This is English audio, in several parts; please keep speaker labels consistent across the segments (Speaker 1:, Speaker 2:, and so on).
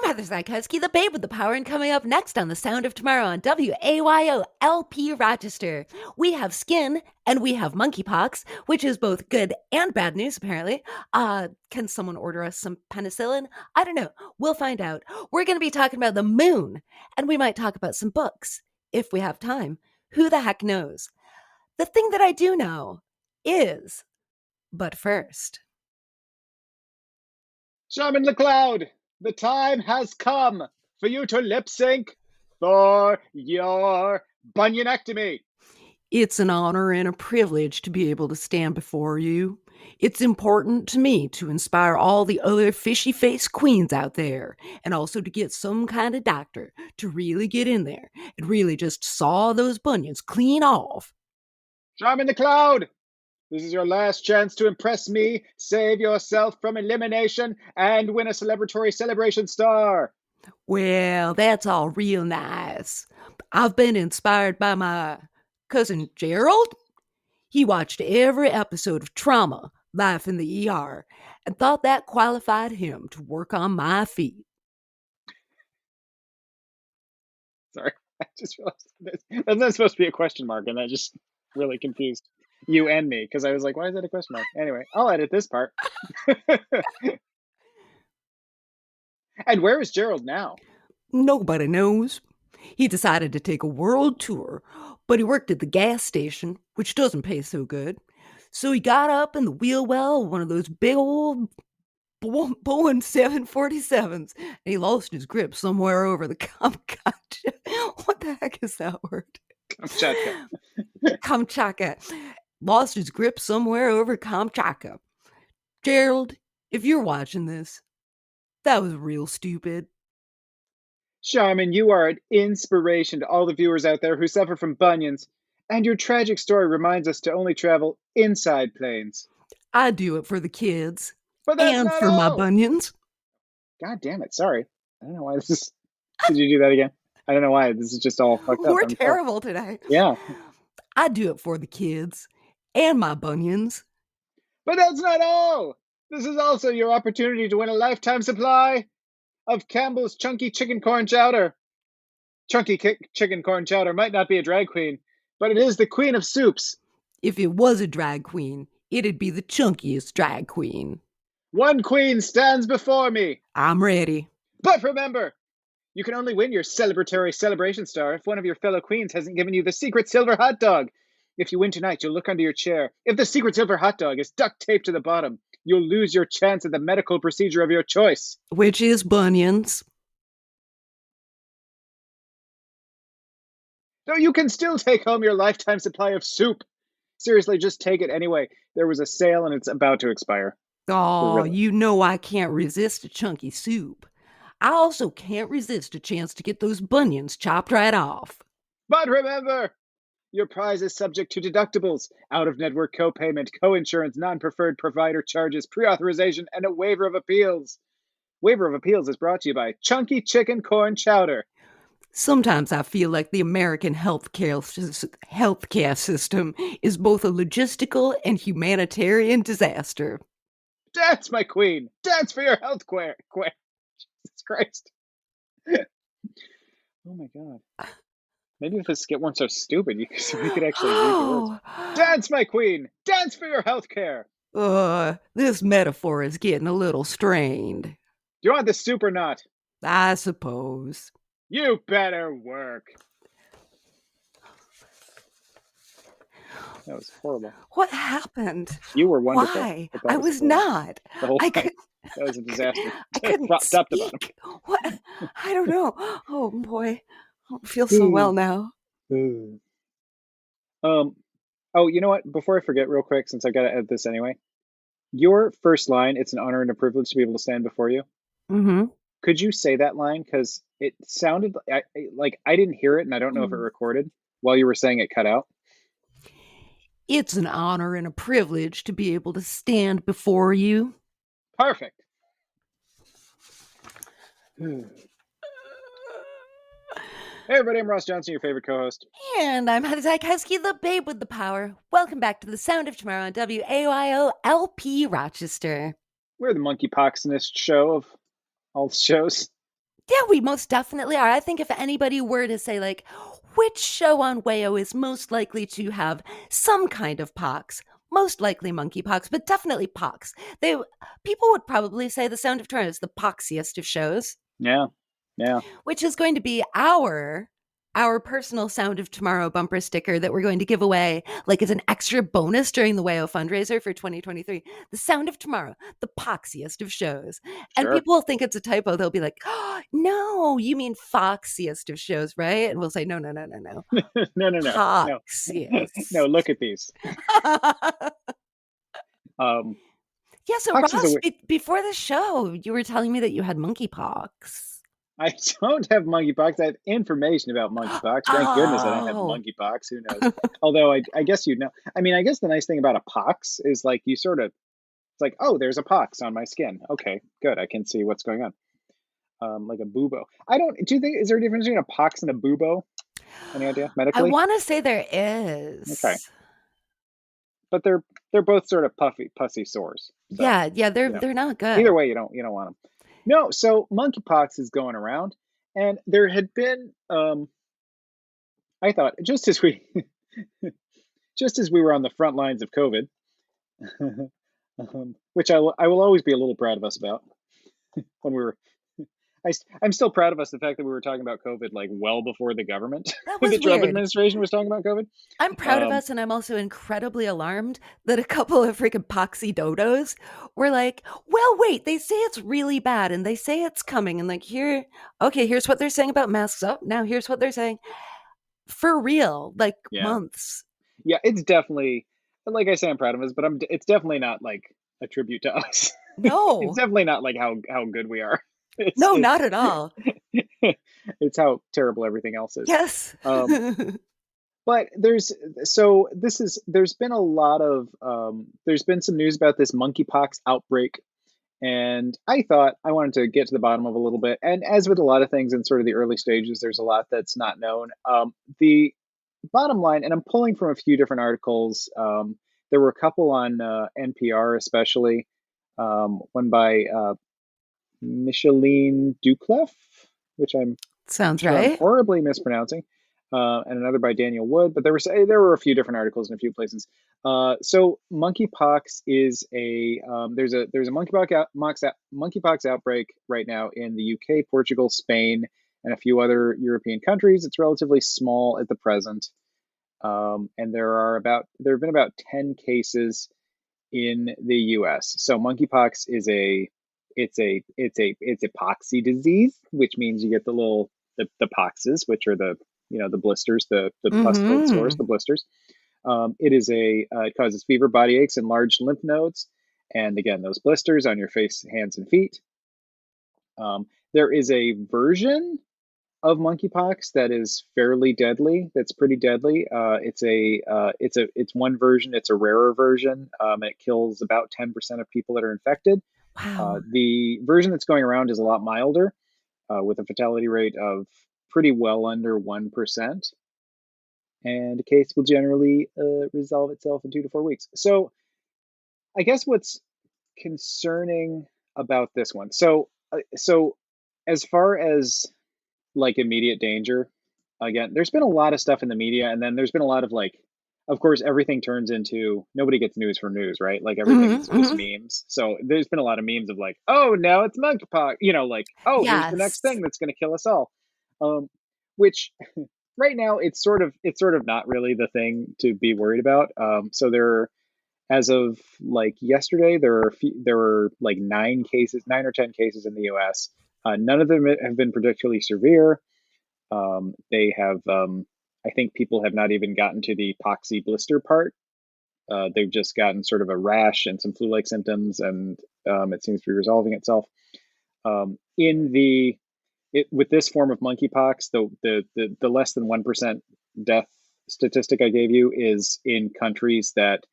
Speaker 1: I'm Heather Zykowski, the babe with the power, and coming up next on The Sound of Tomorrow on WAYO LP Rochester, we have skin and we have monkeypox, which is both good and bad news, apparently. Can someone order us some penicillin? I don't know. We'll find out. We're going to be talking about the moon, and we might talk about some books if we have time. Who the heck knows? The thing that I do know is, but first,
Speaker 2: Shaman LeCloud, the time has come for you to lip sync for your bunionectomy.
Speaker 1: it's an honor and a privilege to be able to stand before you. It's important to me to inspire all the other fishy faced queens out there, and also to get some kind of doctor to really get in there and really just saw those bunions clean off.
Speaker 2: Shaman LeCloud, this is your last chance to impress me, save yourself from elimination, and win a celebratory celebration star.
Speaker 1: Well, that's all real nice. I've been inspired by my cousin Gerald. He watched every episode of Trauma, Life in the ER, and thought that qualified him to work on my feet.
Speaker 2: Sorry, I just realized that's not supposed to be a question mark, and that just really confused you and me, because I was like, why is that a question mark? Anyway, I'll edit this part. And where is Gerald now?
Speaker 1: Nobody knows. He decided to take a world tour, but he worked at the gas station, which doesn't pay so good. So he got up in the wheel well of one of those big old Boeing 747s, and he lost his grip somewhere over the Kamchatka. What the heck is that word?
Speaker 2: Kamchatka.
Speaker 1: Kamchatka. Lost his grip somewhere over Kamchatka. Gerald, if you're watching this, that was real stupid.
Speaker 2: Charmin, you are an inspiration to all the viewers out there who suffer from bunions, and your tragic story reminds us to only travel inside planes.
Speaker 1: I do it for the kids
Speaker 2: But that's
Speaker 1: and
Speaker 2: not
Speaker 1: for my
Speaker 2: all!
Speaker 1: bunions.
Speaker 2: God damn it, sorry. I don't know why this is... Did you do that again? I don't know why. This is just all fucked up.
Speaker 1: We're
Speaker 2: I'm sorry.
Speaker 1: terrible today.
Speaker 2: Yeah.
Speaker 1: I do it for the kids and my bunions.
Speaker 2: But that's not all! This is also your opportunity to win a lifetime supply of Campbell's Chunky Chicken Corn Chowder. Chunky Chicken Corn Chowder might not be a drag queen, but it is the queen of soups.
Speaker 1: If it was a drag queen, it'd be the chunkiest drag queen.
Speaker 2: One queen stands before me.
Speaker 1: I'm ready.
Speaker 2: But remember, you can only win your celebratory celebration star if one of your fellow queens hasn't given you the secret silver hot dog. If you win tonight, you'll look under your chair. If the secret silver hot dog is duct taped to the bottom, you'll lose your chance at the medical procedure of your choice.
Speaker 1: Which is bunions.
Speaker 2: Though you can still take home your lifetime supply of soup. Seriously, just take it anyway. There was a sale and it's about to expire.
Speaker 1: Oh,
Speaker 2: Really.
Speaker 1: you know I can't resist a chunky soup. I also can't resist a chance to get those bunions chopped right off.
Speaker 2: But remember, your prize is subject to deductibles, out-of-network co-payment, co-insurance, non-preferred provider charges, pre-authorization, and a waiver of appeals. Waiver of appeals is brought to you by Chunky Chicken Corn Chowder.
Speaker 1: Sometimes I feel like the American healthcare system is both a logistical and humanitarian disaster.
Speaker 2: Dance, my queen! Dance for your health care! Jesus Christ. Oh my god. Maybe if this skit weren't so stupid, we could actually read the words. Dance, my queen! Dance for your health care!
Speaker 1: This metaphor is getting a little strained.
Speaker 2: Do you want the soup or not?
Speaker 1: I suppose.
Speaker 2: You better work. That was horrible.
Speaker 1: What happened?
Speaker 2: You were wonderful.
Speaker 1: Why? I was not.
Speaker 2: The whole
Speaker 1: I
Speaker 2: thing.
Speaker 1: could.
Speaker 2: That was a disaster.
Speaker 1: I couldn't
Speaker 2: Top to bottom.
Speaker 1: speak. What? I don't know. Oh boy, I don't feel so well now.
Speaker 2: Oh, you know what? Before I forget, real quick, since I got to edit this anyway, your first line, it's an honor and a privilege to be able to stand before you.
Speaker 1: Mm-hmm.
Speaker 2: Could you say that line? Because it sounded like I didn't hear it, and I don't know if it recorded while you were saying it cut out.
Speaker 1: It's an honor and a privilege to be able to stand before you.
Speaker 2: Perfect. Hey everybody, I'm Ross Johnson, your favorite co-host.
Speaker 1: And I'm Heather Zykowski, the babe with the power. Welcome back to The Sound of Tomorrow on WAYO LP Rochester.
Speaker 2: We're the monkeypoxinest show of all shows.
Speaker 1: Yeah, we most definitely are. I think if anybody were to say, like, which show on WAYO is most likely to have some kind of pox, most likely monkeypox, but definitely pox. They People would probably say The Sound of Tomorrow is the poxiest of shows,
Speaker 2: Yeah, yeah,
Speaker 1: which is going to be our personal Sound of Tomorrow bumper sticker that we're going to give away like as an extra bonus during the WAYO fundraiser for 2023. The Sound of Tomorrow, the poxiest of shows. And
Speaker 2: sure.
Speaker 1: people will think it's a typo. They'll be like, oh, no, you mean foxiest of shows, right? And we'll say, no, no, no, no, no.
Speaker 2: No, no, no, no, no.
Speaker 1: Poxiest.
Speaker 2: Look at these. Um,
Speaker 1: Yeah, so
Speaker 2: Pox is a.
Speaker 1: Ross, before the show, you were telling me that you had monkeypox.
Speaker 2: I don't have monkeypox. I have information about monkeypox. Thank goodness I don't have
Speaker 1: Oh,
Speaker 2: monkeypox. Who knows? Although I guess you know. I mean, I guess the nice thing about a pox is like you sort of, it's like, oh, there's a pox on my skin. Okay, good. I can see what's going on. Like a bubo. I don't. Do you think is there a difference between a pox and a bubo? Any idea
Speaker 1: I
Speaker 2: medically?
Speaker 1: want to say there
Speaker 2: Okay,
Speaker 1: is.
Speaker 2: but they're both sort of pussy sores. So
Speaker 1: Yeah, yeah,
Speaker 2: you know,
Speaker 1: they're not
Speaker 2: either
Speaker 1: good.
Speaker 2: way, you don't want them. No, so monkeypox is going around, and there had been. I thought just as we were on the front lines of COVID, which I will always be a little proud of us about when we were. I'm still proud of us the fact that we were talking about COVID like well before the government,
Speaker 1: That
Speaker 2: the
Speaker 1: was
Speaker 2: Trump
Speaker 1: weird.
Speaker 2: administration was talking about COVID.
Speaker 1: I'm proud of
Speaker 2: Um,
Speaker 1: us, and I'm also incredibly alarmed that a couple of freaking poxy dodos were like, well, wait, they say it's really bad and they say it's coming. And like, okay, here's what they're saying about masks. Oh, now here's what they're saying for real, like
Speaker 2: yeah,
Speaker 1: months.
Speaker 2: yeah, it's definitely like I say, I'm proud of us, but it's definitely not like a tribute to us. It's
Speaker 1: No,
Speaker 2: definitely not like how good we are.
Speaker 1: no, not
Speaker 2: It's
Speaker 1: at all.
Speaker 2: it's how terrible everything else is.
Speaker 1: Yes.
Speaker 2: Um, but there's been a lot of there's been some news about this monkeypox outbreak, and I thought I wanted to get to the bottom of a little bit. And as with a lot of things in sort of the early stages, there's a lot that's not known. The bottom line, and I'm pulling from a few different articles. There were a couple on NPR, especially one by Micheline Duclef, which I'm
Speaker 1: Sounds
Speaker 2: sure I'm
Speaker 1: right.
Speaker 2: horribly mispronouncing, and another by Daniel Wood. But there were a few different articles in a few places. So monkeypox is there's a monkeypox outbreak right now in the UK, Portugal, Spain, and a few other European countries. It's relatively small at the present, and there have been about 10 cases in the U.S. So monkeypox is it's a poxy disease, which means you get the poxes, which are the blisters, the pus-filled sores,
Speaker 1: Mm-hmm.
Speaker 2: the blisters. It causes fever, body aches, and large lymph nodes, and again those blisters on your face, hands, and feet. There is a version of monkeypox that is fairly deadly. That's pretty deadly. It's one version. It's a rarer version. It kills about 10% of people that are infected.
Speaker 1: Wow.
Speaker 2: The version that's going around is a lot milder, with a fatality rate of pretty well under 1%. And the case will generally resolve itself in 2 to 4 weeks. So I guess what's concerning about this one. So as far as like immediate danger, again, there's been a lot of stuff in the media, and then there's been a lot of like, of course, everything turns into nobody gets news from news, right? Like everything is
Speaker 1: Mm-hmm.
Speaker 2: just
Speaker 1: Mm-hmm.
Speaker 2: memes. So there's been a lot of memes of like, oh, now it's monkeypox, like, oh, here's the next
Speaker 1: Yes.
Speaker 2: thing that's going to kill us all. Which right now it's sort of not really the thing to be worried about. So as of like yesterday, there were like 9 or 10 cases in the U.S. None of them have been particularly severe. They have, I think people have not even gotten to the poxy blister part. They've just gotten sort of a rash and some flu-like symptoms, and it seems to be resolving itself. In the with this form of monkeypox, the less than 1% death statistic I gave you is in countries that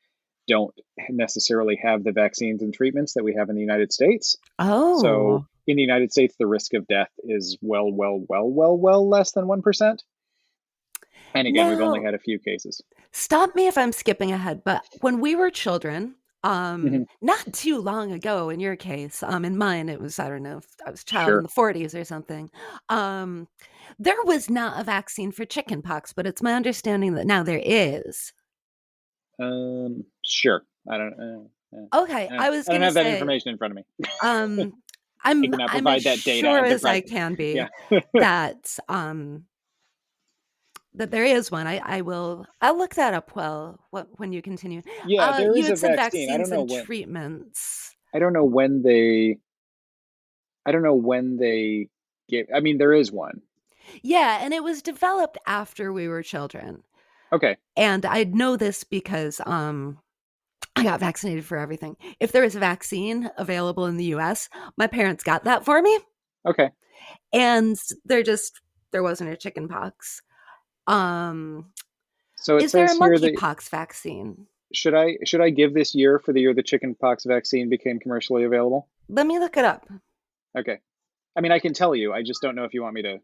Speaker 2: don't necessarily have the vaccines and treatments that we have in the United States. So
Speaker 1: Oh.
Speaker 2: in the United States, the risk of death is well less than 1%. And again, we've only
Speaker 1: Now,
Speaker 2: had a few cases.
Speaker 1: stop me if I'm skipping ahead, but when we were children,
Speaker 2: Hmm.
Speaker 1: Not too long ago in your case. In mine, it was, I don't know, if I was a child in
Speaker 2: Sure.
Speaker 1: the 40s or something. Um, there was not a vaccine for chickenpox, but it's my understanding that now there is.
Speaker 2: Sure.
Speaker 1: Okay, I was
Speaker 2: I don't
Speaker 1: gonna
Speaker 2: have that
Speaker 1: say,
Speaker 2: information in front of me.
Speaker 1: um,
Speaker 2: I
Speaker 1: I'm
Speaker 2: cannot
Speaker 1: I'm as
Speaker 2: provide that data
Speaker 1: sure
Speaker 2: at the
Speaker 1: as I
Speaker 2: present.
Speaker 1: can
Speaker 2: Yeah.
Speaker 1: be that that there is one. I'll look that up when you continue.
Speaker 2: Yeah, there
Speaker 1: You
Speaker 2: is a
Speaker 1: had said
Speaker 2: vaccine.
Speaker 1: vaccines and treatments.
Speaker 2: I don't know when they I don't know when they gave. I mean, there is one.
Speaker 1: Yeah, and it was developed after we were children.
Speaker 2: Okay.
Speaker 1: And I know this because I got vaccinated for everything. If there is a vaccine available in the US, my parents got that for me.
Speaker 2: Okay.
Speaker 1: And there wasn't a chicken pox. Um
Speaker 2: So it
Speaker 1: is there a
Speaker 2: says here that
Speaker 1: monkeypox vaccine?
Speaker 2: should I give this year for the year the chickenpox vaccine became commercially available?
Speaker 1: Let me look it up.
Speaker 2: Okay. I mean, I can tell you. I just don't know if you want me to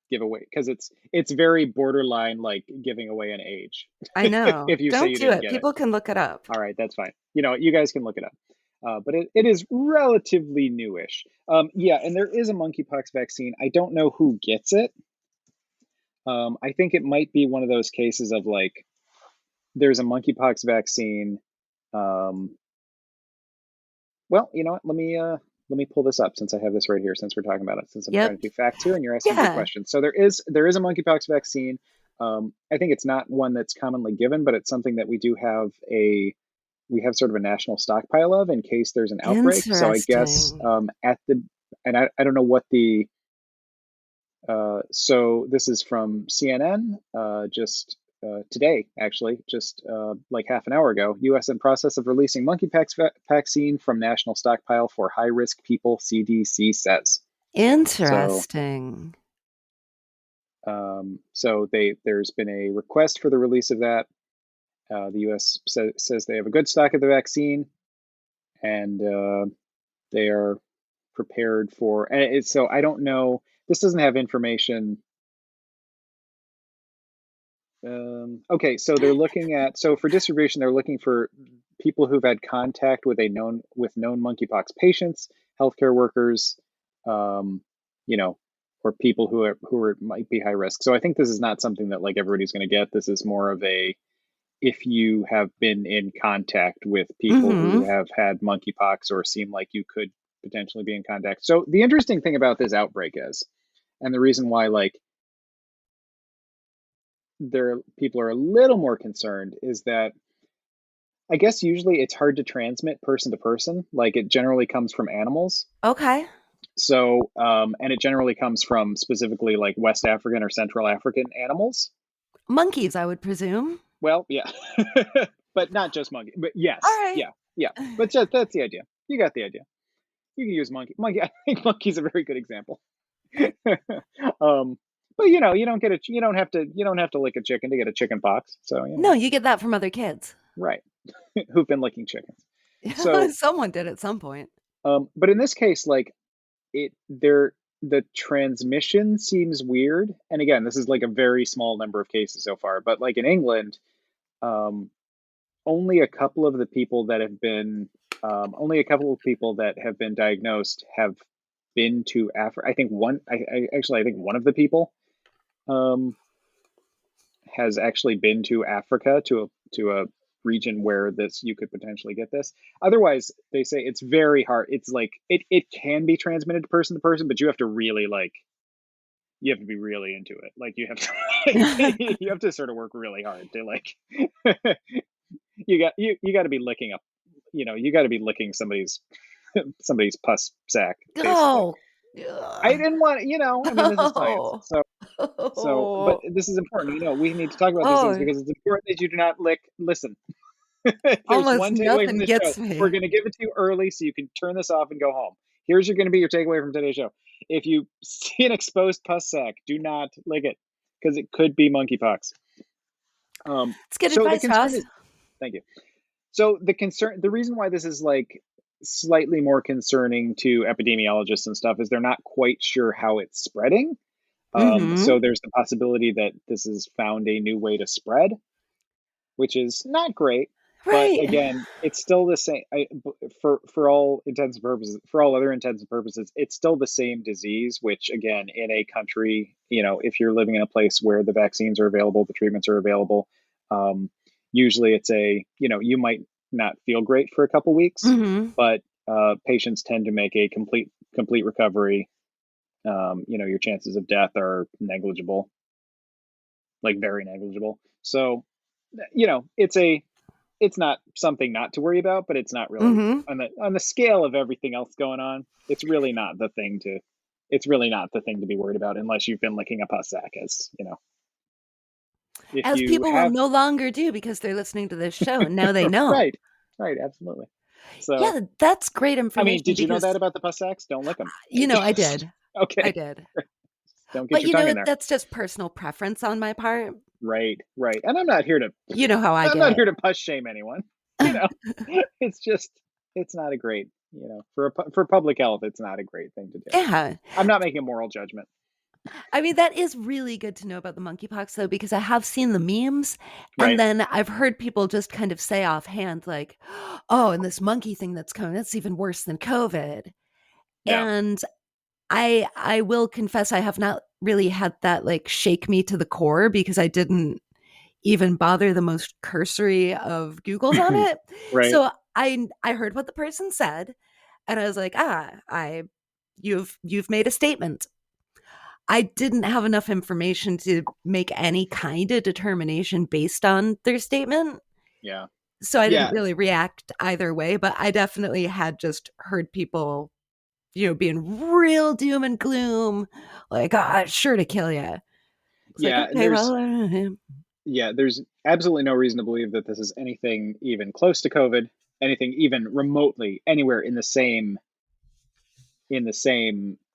Speaker 2: give away because it's very borderline like giving away an age
Speaker 1: I know.
Speaker 2: if you say
Speaker 1: Don't
Speaker 2: you
Speaker 1: do
Speaker 2: didn't
Speaker 1: it.
Speaker 2: get it.
Speaker 1: People can look it up.
Speaker 2: All right, that's fine. You guys can look it up. But it is relatively newish. Yeah, and there is a monkeypox vaccine. I don't know who gets it. I think it might be one of those cases of like there's a monkeypox vaccine. Um, well, you know what? Let me pull this up since I have this right here. Since we're talking about it, since I'm trying
Speaker 1: Yep.
Speaker 2: to do facts here, and you're asking good
Speaker 1: Yeah.
Speaker 2: questions. So there is a monkeypox vaccine. I think it's not one that's commonly given, but it's something that we have sort of a national stockpile of in case there's an outbreak. So I guess
Speaker 1: Interesting.
Speaker 2: at the and I don't know what the so this is from CNN just today, actually, just like half an hour ago. U.S. in process of releasing monkeypox vaccine from national stockpile for high risk people, CDC says. So,
Speaker 1: Interesting.
Speaker 2: there's been a request for the release of that. The U.S. says they have a good stock of the vaccine, and they are prepared for. And so I don't know. This doesn't have information. Okay, so they're looking at so for distribution, they're looking for people who've had contact with known monkeypox patients, healthcare workers, um, you know, or people who are might be high risk. So I think this is not something that like everybody's going to get. This is more of a if you have been in contact with people who
Speaker 1: Mm-hmm.
Speaker 2: have had monkeypox or seem like you could potentially be in contact. So the interesting thing about this outbreak is, and the reason why like people are a little more concerned is that I guess usually it's hard to transmit person to person. Like it generally comes from animals.
Speaker 1: Okay.
Speaker 2: So, and it generally comes from specifically like West African or Central African animals.
Speaker 1: Monkeys, I would presume.
Speaker 2: Well, yeah, but not just monkey. But
Speaker 1: All
Speaker 2: yes,
Speaker 1: right.
Speaker 2: yeah, yeah. But just that's the idea. You got the idea. You can use monkey. Monkey. I think monkey's a very good example. um, but you don't get a. You don't have to. You don't have to lick a chicken to get a chicken pox. So
Speaker 1: No, you get that from other kids.
Speaker 2: right. Who've been licking chickens. So,
Speaker 1: Someone did at some point.
Speaker 2: but in this case, like the transmission seems weird. And again, this is like a very small number of cases so far. But like in England, um, only a couple of the people that have been, only a couple of people that have been diagnosed have been to Africa. I think one. I think one of the people um, has actually been to Africa to a region where this you could potentially get this. Otherwise, they say it's very hard. It's like it can be transmitted to person, but you have to really like you have to be really into it. Like you have to you have to sort of work really hard to like you got to be licking up, you got to be licking somebody's pus sack basically.
Speaker 1: Go.
Speaker 2: I
Speaker 1: Ugh.
Speaker 2: didn't want, I mean this is science.
Speaker 1: Oh.
Speaker 2: But this is important. We need to talk about these things
Speaker 1: Oh,
Speaker 2: because it's important that you do not lick. Listen, there's
Speaker 1: almost
Speaker 2: one takeaway from
Speaker 1: nothing
Speaker 2: this show.
Speaker 1: gets
Speaker 2: We're
Speaker 1: me.
Speaker 2: going to give it to you early so you can turn this off and go home. Here's going to be your takeaway from today's show. If you see an exposed pus sac, do not lick it because it could be monkeypox.
Speaker 1: It's good
Speaker 2: So the
Speaker 1: advice,
Speaker 2: concern
Speaker 1: Ross.
Speaker 2: is, thank you. So the reason why this is like slightly more concerning to epidemiologists and stuff is they're not quite sure how it's spreading.
Speaker 1: Mm-hmm.
Speaker 2: So there's the possibility that this has found a new way to spread, which is not great. But
Speaker 1: Right.
Speaker 2: again, it's still the same. For all intents and purposes, for all other intents and purposes, it's still the same disease. Which again, in a country, if you're living in a place where the vaccines are available, the treatments are available, um, usually it's you might not feel great for a couple weeks,
Speaker 1: Hmm.
Speaker 2: but patients tend to make a complete recovery. Your chances of death are negligible, like very negligible. So, it's not something not to worry about, but it's not really
Speaker 1: Hmm.
Speaker 2: on the scale of everything else going on. It's really not the thing to be worried about unless you've been licking a pus sack, as if
Speaker 1: As
Speaker 2: you
Speaker 1: people will
Speaker 2: have.
Speaker 1: no longer do because they're listening to this show and now they know.
Speaker 2: Right, right, absolutely. So,
Speaker 1: Yeah, that's great
Speaker 2: I mean,
Speaker 1: information
Speaker 2: did you know that
Speaker 1: because,
Speaker 2: about the pus sacks? Don't lick them.
Speaker 1: I
Speaker 2: Just
Speaker 1: did. I
Speaker 2: okay.
Speaker 1: did.
Speaker 2: Don't get
Speaker 1: But
Speaker 2: your tongue in there.
Speaker 1: that's just personal preference on my part.
Speaker 2: Right, right. And I'm not here to
Speaker 1: You know how I
Speaker 2: I'm not
Speaker 1: get.
Speaker 2: here to pus shame anyone. You know, it's just it's not a great, for public health, it's not a great thing to do.
Speaker 1: Yeah.
Speaker 2: I'm not making a moral judgment.
Speaker 1: I mean, that is really good to know about the monkeypox, though, because I have seen the memes, and
Speaker 2: Right.
Speaker 1: then I've heard people just kind of say offhand, like, oh, and this monkey thing that's coming, that's even worse than COVID.
Speaker 2: Yeah.
Speaker 1: And I will confess I have not really had that like shake me to the core because I didn't even bother the most cursory of Googles on it.
Speaker 2: Right.
Speaker 1: So I heard what the person said, and I was like, I you've made a statement. I didn't have enough information to make any kind of determination based on their statement.
Speaker 2: Yeah.
Speaker 1: So I didn't
Speaker 2: Yeah.
Speaker 1: really react either way, but I definitely had just heard people, being real doom and gloom, like, it's sure to kill you. It's like,
Speaker 2: Yeah. And
Speaker 1: okay, well,
Speaker 2: there's absolutely no reason to believe that this is anything even close to COVID, anything even remotely anywhere in the same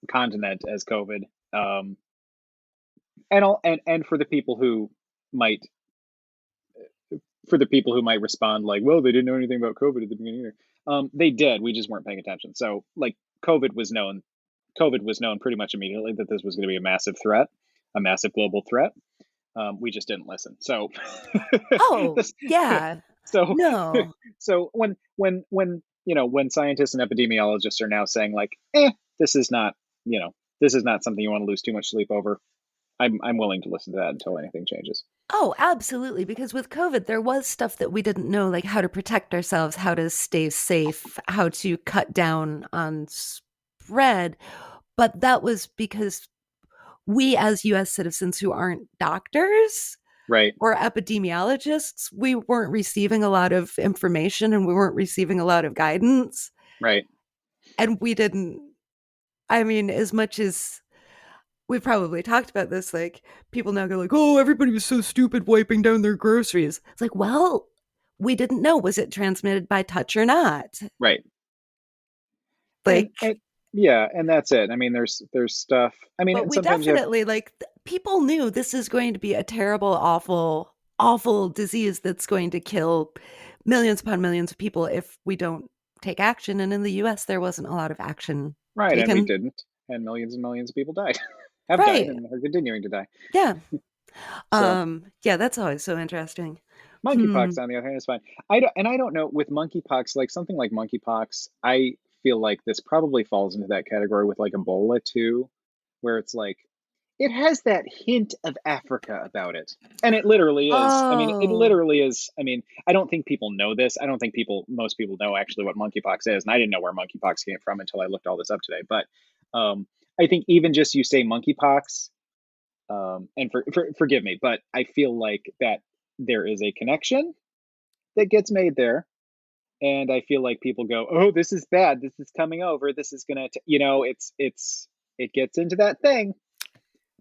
Speaker 2: continent as COVID. Um, and for the people who might respond like, well, they didn't know anything about COVID at the beginning either. They did. We just weren't paying attention. So like COVID was known. COVID was known pretty much immediately that this was going to be a massive threat, a massive global threat. We just didn't listen. So,
Speaker 1: oh,
Speaker 2: this,
Speaker 1: yeah,
Speaker 2: so,
Speaker 1: no.
Speaker 2: so when scientists and epidemiologists are now saying like, this is not, this is not something you want to lose too much sleep over. I'm willing to listen to that until anything changes.
Speaker 1: Oh, absolutely. Because with COVID, there was stuff that we didn't know, like how to protect ourselves, how to stay safe, how to cut down on spread. But that was because we, as US citizens who aren't doctors
Speaker 2: Right.
Speaker 1: or epidemiologists, we weren't receiving a lot of information and we weren't receiving a lot of guidance.
Speaker 2: Right.
Speaker 1: And we didn't, I mean, as much as we've probably talked about this, like people now go like, oh, everybody was so stupid wiping down their groceries. It's like, well, we didn't know, was it transmitted by touch or not?
Speaker 2: Right. and
Speaker 1: Like,
Speaker 2: and yeah, and that's it. I mean, there's stuff. I mean,
Speaker 1: but
Speaker 2: and
Speaker 1: we
Speaker 2: sometimes you have.
Speaker 1: definitely like people knew this is going to be a terrible, awful, awful disease that's going to kill millions upon millions of people if we don't take action. And in the US, there wasn't a lot of action
Speaker 2: Right, and we
Speaker 1: taken.
Speaker 2: didn't, and millions and millions of people died, have died,
Speaker 1: Right.
Speaker 2: and are continuing to die.
Speaker 1: Yeah.
Speaker 2: So
Speaker 1: Yeah, that's always so interesting. Hmm.
Speaker 2: monkeypox, on the other hand, is fine. I don't know with monkeypox, like something like monkeypox. I feel like this probably falls into that category with like Ebola too, where it's like it has that hint of Africa about it. And it literally is. I mean, it
Speaker 1: Oh,
Speaker 2: literally is. I mean, I don't think people know this. I don't think most people know actually what monkeypox is. And I didn't know where monkeypox came from until I looked all this up today. But I think even just you say monkeypox, and forgive me, but I feel like that there is a connection that gets made there. And I feel like people go, oh, this is bad. This is coming over. This is going to, it gets into that thing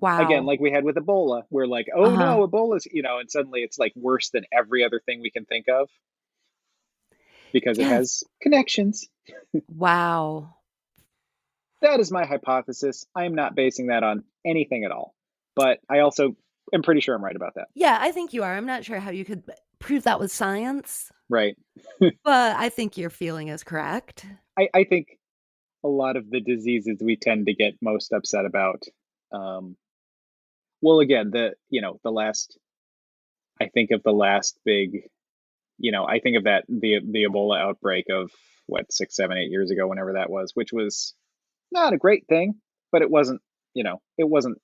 Speaker 2: again,
Speaker 1: wow.
Speaker 2: like we had with Ebola, we're like,
Speaker 1: Uh
Speaker 2: oh
Speaker 1: huh.
Speaker 2: no, Ebola's, and suddenly it's like worse than every other thing we can think of because it
Speaker 1: Yes.
Speaker 2: has connections.
Speaker 1: Wow.
Speaker 2: That is my hypothesis. I am not basing that on anything at all, but I also am pretty sure I'm right about that.
Speaker 1: Yeah, I think you are. I'm not sure how you could prove that with science,
Speaker 2: Right.
Speaker 1: but I think your feeling is correct.
Speaker 2: I think a lot of the diseases we tend to get most upset about, um, well, again, the last, I think of the last big I think of that the Ebola outbreak of what 6, 7, 8 years ago, whenever that was, which was not a great thing, but it wasn't, it wasn't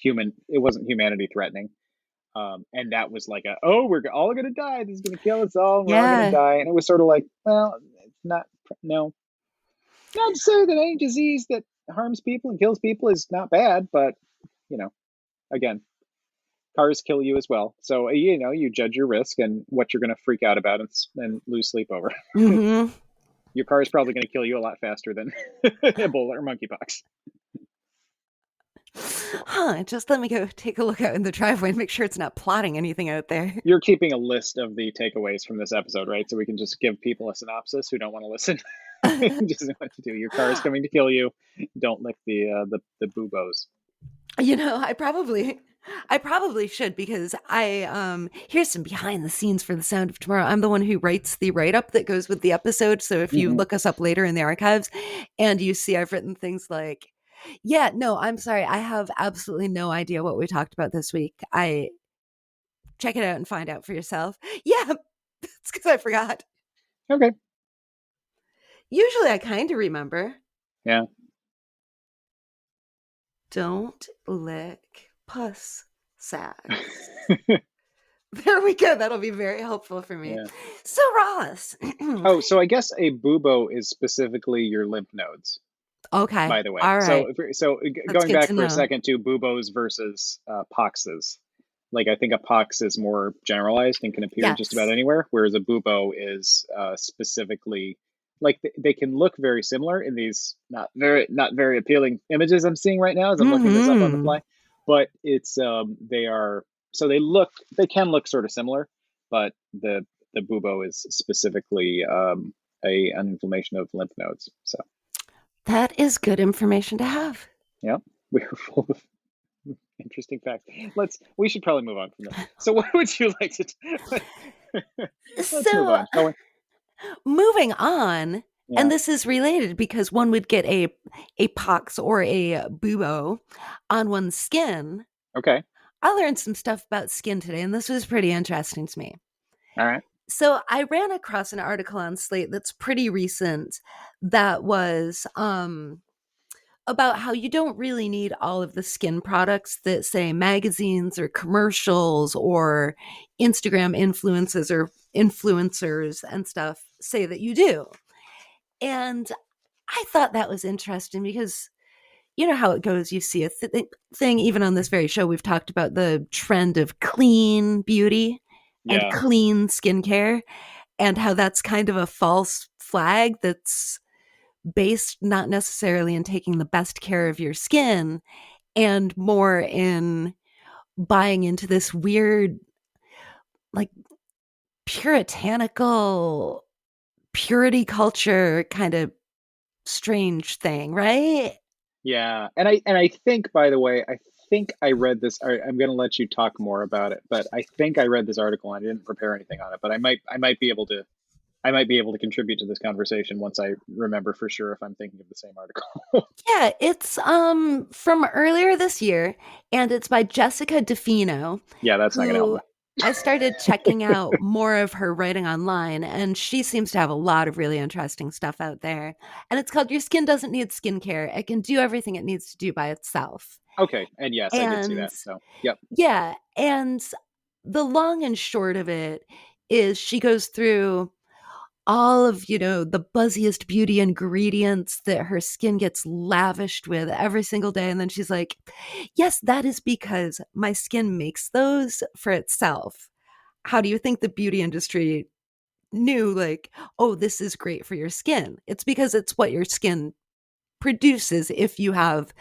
Speaker 2: it wasn't humanity threatening. And that was like oh, we're all gonna die. This is gonna kill us all, and we're all gonna
Speaker 1: Yeah.
Speaker 2: die. And it was sort of like, well, it's not, no, not to say that any disease that harms people and kills people is not bad, but you know, again, cars kill you as well. So you judge your risk and what you're gonna freak out about and lose sleep over.
Speaker 1: Mm-hmm.
Speaker 2: Your car is probably gonna kill you a lot faster than Ebola or monkeypox.
Speaker 1: Huh. Just let me go take a look out in the driveway and make sure it's not plotting anything out there.
Speaker 2: You're keeping a list of the takeaways from this episode, right? So we can just give people a synopsis who don't want to listen. Just know what to do. Your car is coming to kill you. Don't lick the buboes.
Speaker 1: I probably should, because here's some behind the scenes for the Sound of Tomorrow. I'm the one who writes the write up that goes with the episode. So if you
Speaker 2: Mm-hmm.
Speaker 1: look us up later in the archives and you see I've written things like, yeah, no, I'm sorry, I have absolutely no idea what we talked about this week. I check it out and find out for yourself. Yeah, it's because I forgot.
Speaker 2: Okay.
Speaker 1: Usually I kind of remember.
Speaker 2: Yeah.
Speaker 1: Don't lick puss sacs. There we go. That'll be very helpful for me.
Speaker 2: Yeah.
Speaker 1: So, Ross.
Speaker 2: Oh, so I guess a bubo is specifically your lymph nodes,
Speaker 1: Okay.
Speaker 2: by the way.
Speaker 1: All right.
Speaker 2: So
Speaker 1: That's
Speaker 2: going
Speaker 1: good
Speaker 2: back
Speaker 1: to
Speaker 2: for a
Speaker 1: know.
Speaker 2: second to buboes versus poxes. Like I think a pox is more generalized and can appear just about
Speaker 1: Yes.
Speaker 2: anywhere, whereas a bubo is specifically like they can look very similar in these not very appealing images I'm seeing right now as I'm looking this up on the
Speaker 1: Hmm.
Speaker 2: fly. But it's they are so they can look sort of similar, but the bubo is specifically an inflammation of lymph nodes. So
Speaker 1: That is good information to have.
Speaker 2: yeah, we are full of interesting facts. We should probably move on from that. So what would you like to let's move
Speaker 1: So,
Speaker 2: on, shall we?
Speaker 1: moving on, and
Speaker 2: Yeah.
Speaker 1: this is related because one would get a pox or a bubo on one's skin.
Speaker 2: Okay.
Speaker 1: I learned some stuff about skin today, and this was pretty interesting to me.
Speaker 2: All right.
Speaker 1: So I ran across an article on Slate that's pretty recent that was about how you don't really need all of the skin products that, say, magazines or commercials or Instagram influencers and stuff say that you do. And I thought that was interesting because you know how it goes. You see a thing, even on this very show, we've talked about the trend of clean beauty and
Speaker 2: Yeah.
Speaker 1: clean skincare, and how that's kind of a false flag that's based not necessarily in taking the best care of your skin and more in buying into this weird, like, puritanical purity culture kind of strange thing, right?
Speaker 2: Yeah. And I think, by the way, I think I read this. I'm going to let you talk more about it, but I think I read this article and I didn't prepare anything on it, but I might be able to contribute to this conversation once I remember for sure if I'm thinking of the same article.
Speaker 1: Yeah, it's from earlier this year, and it's by Jessica DeFino,
Speaker 2: Yeah, that's not going to help
Speaker 1: who I started checking out more of her writing online, and she seems to have a lot of really interesting stuff out there. And it's called Your Skin Doesn't Need Skincare. It can do everything it needs to do by itself.
Speaker 2: Okay. And yes, I did see
Speaker 1: And
Speaker 2: that. So, yep.
Speaker 1: yeah, and the long and short of it is she goes through all of, the buzziest beauty ingredients that her skin gets lavished with every single day. And then she's like, yes, that is because my skin makes those for itself. How do you think the beauty industry knew, like, oh, this is great for your skin? It's because it's what your skin produces. If you have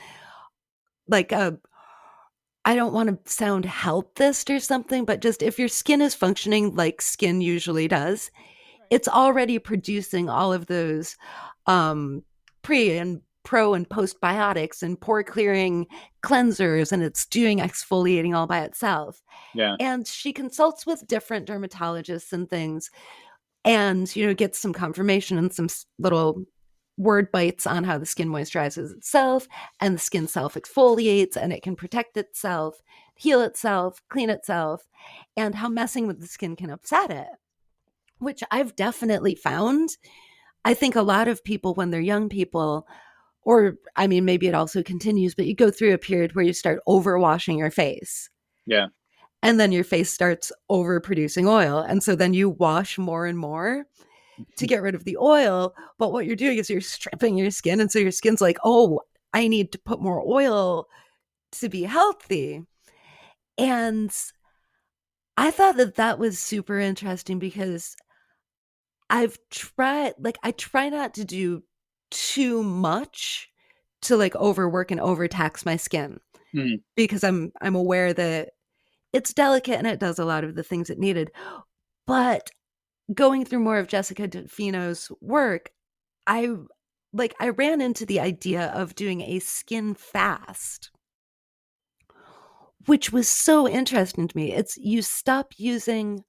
Speaker 1: like I don't want to sound healthist or something, but just if your skin is functioning like skin usually does,
Speaker 2: Right.
Speaker 1: it's already producing all of those um, pre and pro and postbiotics and pore clearing cleansers, and it's doing exfoliating all by itself.
Speaker 2: Yeah.
Speaker 1: And she consults with different dermatologists and things, and gets some confirmation and some little word bites on how the skin moisturizes itself and the skin self exfoliates and it can protect itself, heal itself, clean itself, and how messing with the skin can upset it. which I've definitely found. I think a lot of people, when they're young people, or I mean, maybe it also continues, but you go through a period where you start overwashing your face.
Speaker 2: Yeah.
Speaker 1: And then your face starts overproducing oil. And so then you wash more and more to get rid of the oil. But what you're doing is you're stripping your skin. And so your skin's like, oh, I need to put more oil to be healthy. And I thought that that was super interesting because I've tried, like, I try not to do too much to like overwork and overtax my skin
Speaker 2: Mm,
Speaker 1: because I'm aware that it's delicate and it does a lot of the things it needed. But going through more of Jessica DeFino's work, I I ran into the idea of doing a skin fast, which was so interesting to me. It's you stop using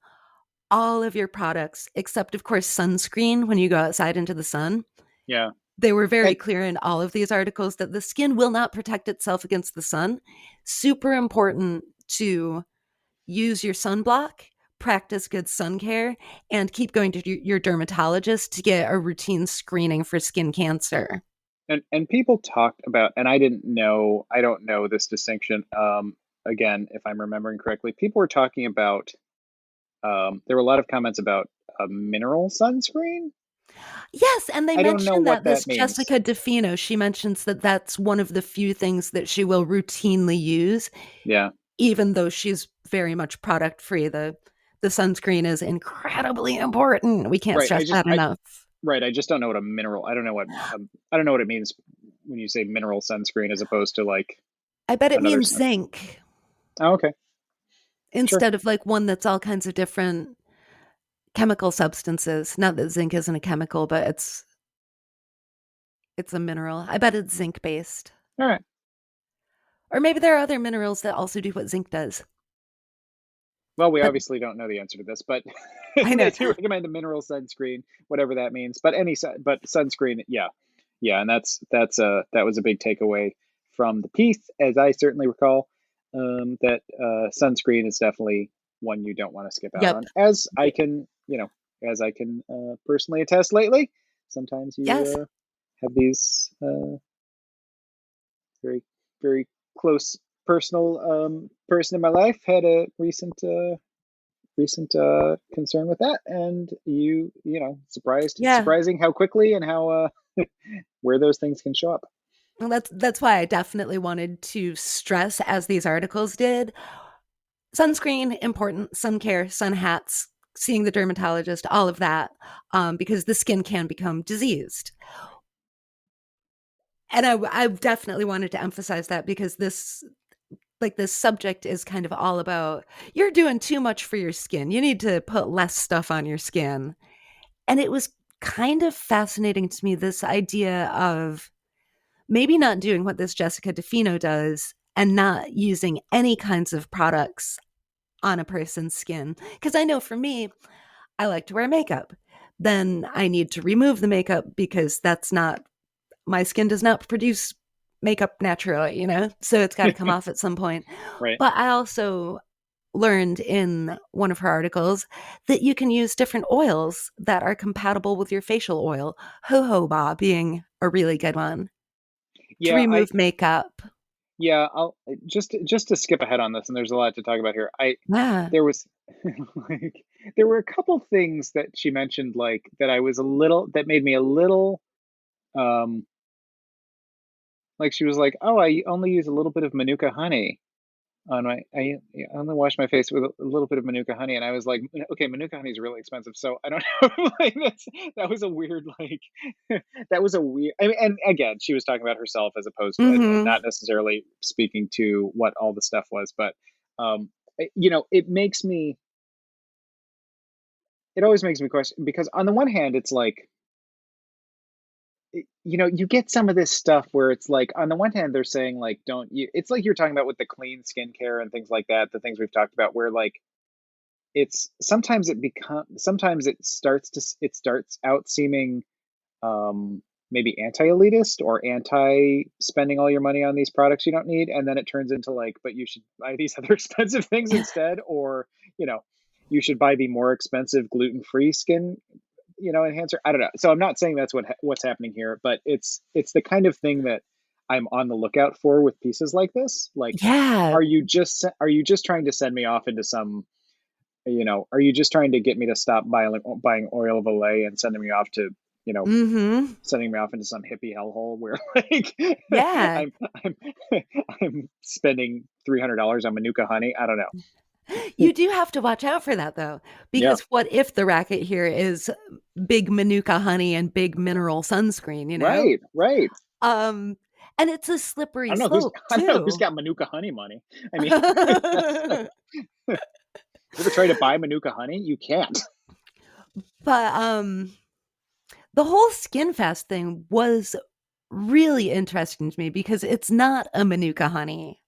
Speaker 1: all of your products except of course sunscreen when you go outside into the sun.
Speaker 2: yeah.
Speaker 1: They were very
Speaker 2: And
Speaker 1: clear in all of these articles that the skin will not protect itself against the sun. Super important to use your sunblock, practice good sun care, and keep going to your dermatologist to get a routine screening for skin cancer.
Speaker 2: and people talked about, and I don't know this distinction. Again, if I'm remembering correctly, people were talking about, there were a lot of comments about a mineral sunscreen.
Speaker 1: Yes, and they
Speaker 2: I don't know
Speaker 1: mentioned
Speaker 2: what
Speaker 1: that this
Speaker 2: that means.
Speaker 1: Jessica DeFino, she mentions that that's one of the few things that she will routinely use,
Speaker 2: Yeah.
Speaker 1: even though she's very much product free. The sunscreen is incredibly important. We can't
Speaker 2: Right.
Speaker 1: stress that enough.
Speaker 2: Right. I just don't know what a mineral. I don't know what it means when you say mineral sunscreen as opposed to like
Speaker 1: I bet it
Speaker 2: another
Speaker 1: means
Speaker 2: sun.
Speaker 1: zinc
Speaker 2: Oh, okay. Sure.
Speaker 1: instead of like one that's all kinds of different chemical substances. Not that zinc isn't a chemical, but it's a mineral. I bet it's zinc based.
Speaker 2: All right.
Speaker 1: Or maybe there are other minerals that also do what zinc does.
Speaker 2: Well, we
Speaker 1: But
Speaker 2: obviously don't know the answer to this, but
Speaker 1: I know.
Speaker 2: they do recommend a mineral sunscreen, whatever that means. But but sunscreen, yeah, yeah, and that was a big takeaway from the piece, as I certainly recall. That sunscreen is definitely one you don't want to skip out
Speaker 1: Yep.
Speaker 2: on, as I can, as I can personally attest lately. Sometimes
Speaker 1: Yes.
Speaker 2: you have these very very close personal person in my life had a recent concern with that, and
Speaker 1: Yeah.
Speaker 2: surprising how quickly and how where those things can show up.
Speaker 1: Well, that's why I definitely wanted to stress, as these articles did, sunscreen important, sun care, sun hats, seeing the dermatologist, all of that, because the skin can become diseased. And I definitely wanted to emphasize that because this subject is kind of all about you're doing too much for your skin. You need to put less stuff on your skin. And it was kind of fascinating to me, this idea of maybe not doing what this Jessica DeFino does and not using any kinds of products on a person's skin. Because I know for me, I like to wear makeup. Then I need to remove the makeup because that's not, my skin does not produce makeup naturally, So it's got to come off at some point.
Speaker 2: Right.
Speaker 1: But I also learned in one of her articles that you can use different oils that are compatible with your facial oil, jojoba being a really good one to
Speaker 2: Yeah, I
Speaker 1: remove makeup.
Speaker 2: yeah, I'll just to skip ahead on this, and there's a lot to talk about here. I
Speaker 1: Yeah.
Speaker 2: There was like there were a couple things that she mentioned, like that I was a little that made me a little um like she was like, "Oh, I only use a little bit of manuka honey on my I only wash my face with a little bit of manuka honey," and I was like, "Okay, manuka honey is really expensive, so I don't know." Like that was a weird like that was a weird. I mean, and again, she was talking about herself as opposed to, and
Speaker 1: Mm-hmm.
Speaker 2: not necessarily speaking to what all the stuff was, but it makes me. It always makes me question, because on the one hand, it's like you get some of this stuff where it's like, on the one hand, they're saying like, don't you, it's like you're talking about with the clean skincare and things like that, the things we've talked about, where like it's sometimes it starts out seeming maybe anti-elitist or anti spending all your money on these products you don't need, and then it turns into like, but you should buy these other expensive things instead, or you know you should buy the more expensive gluten-free skin, enhancer. I don't know. So I'm not saying that's what's happening here, but it's the kind of thing that I'm on the lookout for with pieces like this. Like,
Speaker 1: Yeah.
Speaker 2: are you just trying to send me off into some, are you just trying to get me to stop buying oil of Olay and you know,
Speaker 1: Mm-hmm.
Speaker 2: sending me off into some hippie hellhole where like
Speaker 1: Yeah.
Speaker 2: I'm I'm spending $300 on Manuka honey? I don't know.
Speaker 1: You do have to watch out for that though,
Speaker 2: Yeah.
Speaker 1: because what if the racket here is big Manuka honey and big mineral sunscreen, you know?
Speaker 2: Right, right.
Speaker 1: Um, and it's a
Speaker 2: I
Speaker 1: slippery
Speaker 2: don't know who's
Speaker 1: slope
Speaker 2: I don't know who's
Speaker 1: too.
Speaker 2: got Manuka honey money. I mean, that's you ever try to buy Manuka honey? You can't.
Speaker 1: But the whole Skin Fest thing was really interesting to me because it's not a Manuka honey.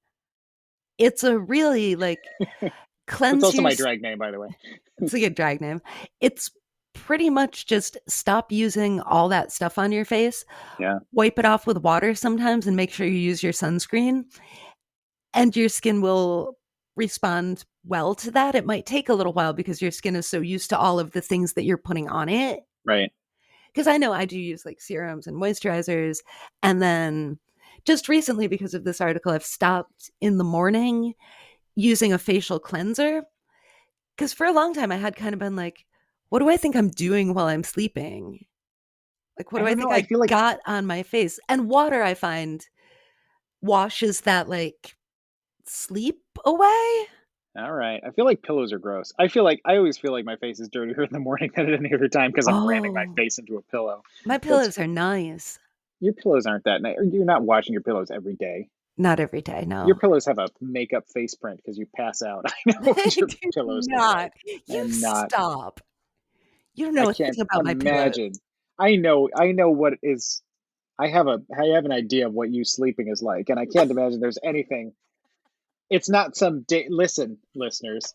Speaker 1: It's a really like
Speaker 2: That's
Speaker 1: cleanse
Speaker 2: also
Speaker 1: your
Speaker 2: my drag name, by the way.
Speaker 1: it's a good drag name. It's pretty much just stop using all that stuff on your face,
Speaker 2: Yeah,
Speaker 1: wipe it off with water sometimes, and make sure you use your sunscreen, and your skin will respond well to that. It might take a little while because your skin is so used to all of the things that you're putting on it.
Speaker 2: right.
Speaker 1: Because I know I do use like serums and moisturizers. And then just recently, because of this article, I've stopped in the morning using a facial cleanser. Because for a long time, I had kind of been like, what do I think I'm doing while I'm sleeping? Like, what
Speaker 2: I
Speaker 1: do I
Speaker 2: don't know.
Speaker 1: think
Speaker 2: I
Speaker 1: I
Speaker 2: feel like
Speaker 1: got on my face? And water, I find, washes that like sleep away.
Speaker 2: all right. I feel like pillows are gross. I always feel like my face is dirtier in the morning than at any other time because I'm ramming my
Speaker 1: Oh,
Speaker 2: face into a pillow.
Speaker 1: my
Speaker 2: That's
Speaker 1: pillows are nice.
Speaker 2: Your pillows aren't that nice. You're not washing your pillows every day.
Speaker 1: Not every day,
Speaker 2: Your
Speaker 1: no.
Speaker 2: pillows have a makeup face print because you pass out. I know
Speaker 1: They
Speaker 2: what your
Speaker 1: do
Speaker 2: pillows look like.
Speaker 1: not. You
Speaker 2: And not
Speaker 1: stop. You don't
Speaker 2: I
Speaker 1: know a
Speaker 2: can't
Speaker 1: thing about my pillows.
Speaker 2: imagine. I know what is I have an idea of what you sleeping is like, and I can't imagine there's anything. It's not some day. Listen, listeners,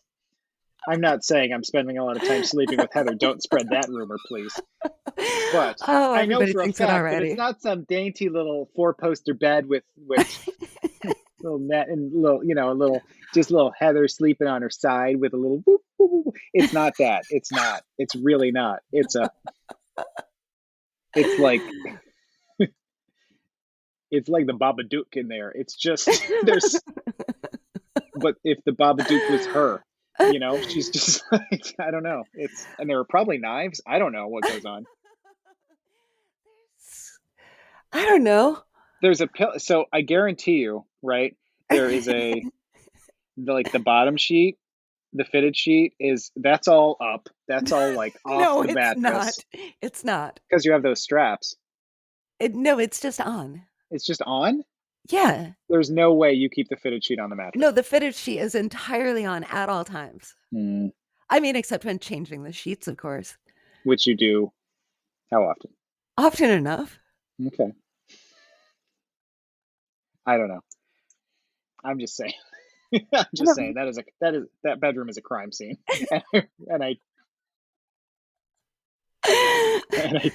Speaker 2: I'm not saying I'm spending a lot of time sleeping with Heather. Don't spread that rumor, please. But
Speaker 1: Oh,
Speaker 2: I know
Speaker 1: everybody
Speaker 2: for a
Speaker 1: thinks it
Speaker 2: fact that it's
Speaker 1: already.
Speaker 2: not some dainty little four-poster bed with little net and a little just little Heather sleeping on her side with a little whoop, whoop, whoop. It's not that. It's not. It's really not. It's like the Babadook in there. It's just there's but if the Babadook was her, she's just like I don't know. And there were probably knives. I don't know what goes on.
Speaker 1: I don't know.
Speaker 2: There's a pill. So I guarantee you, right? There is the bottom sheet, the fitted sheet that's all up. That's all like off
Speaker 1: No,
Speaker 2: the
Speaker 1: it's
Speaker 2: mattress
Speaker 1: not. It's not.
Speaker 2: because you have those straps.
Speaker 1: No, it's just on.
Speaker 2: It's just on.
Speaker 1: Yeah.
Speaker 2: There's no way you keep the fitted sheet on the
Speaker 1: No,
Speaker 2: mattress.
Speaker 1: the fitted sheet is entirely on at all times.
Speaker 2: Hmm.
Speaker 1: I mean, except when changing the sheets, of course.
Speaker 2: Which you do how often?
Speaker 1: Often enough.
Speaker 2: Okay. I don't know. I'm just saying. I'm just saying that bedroom is a crime scene, and I and I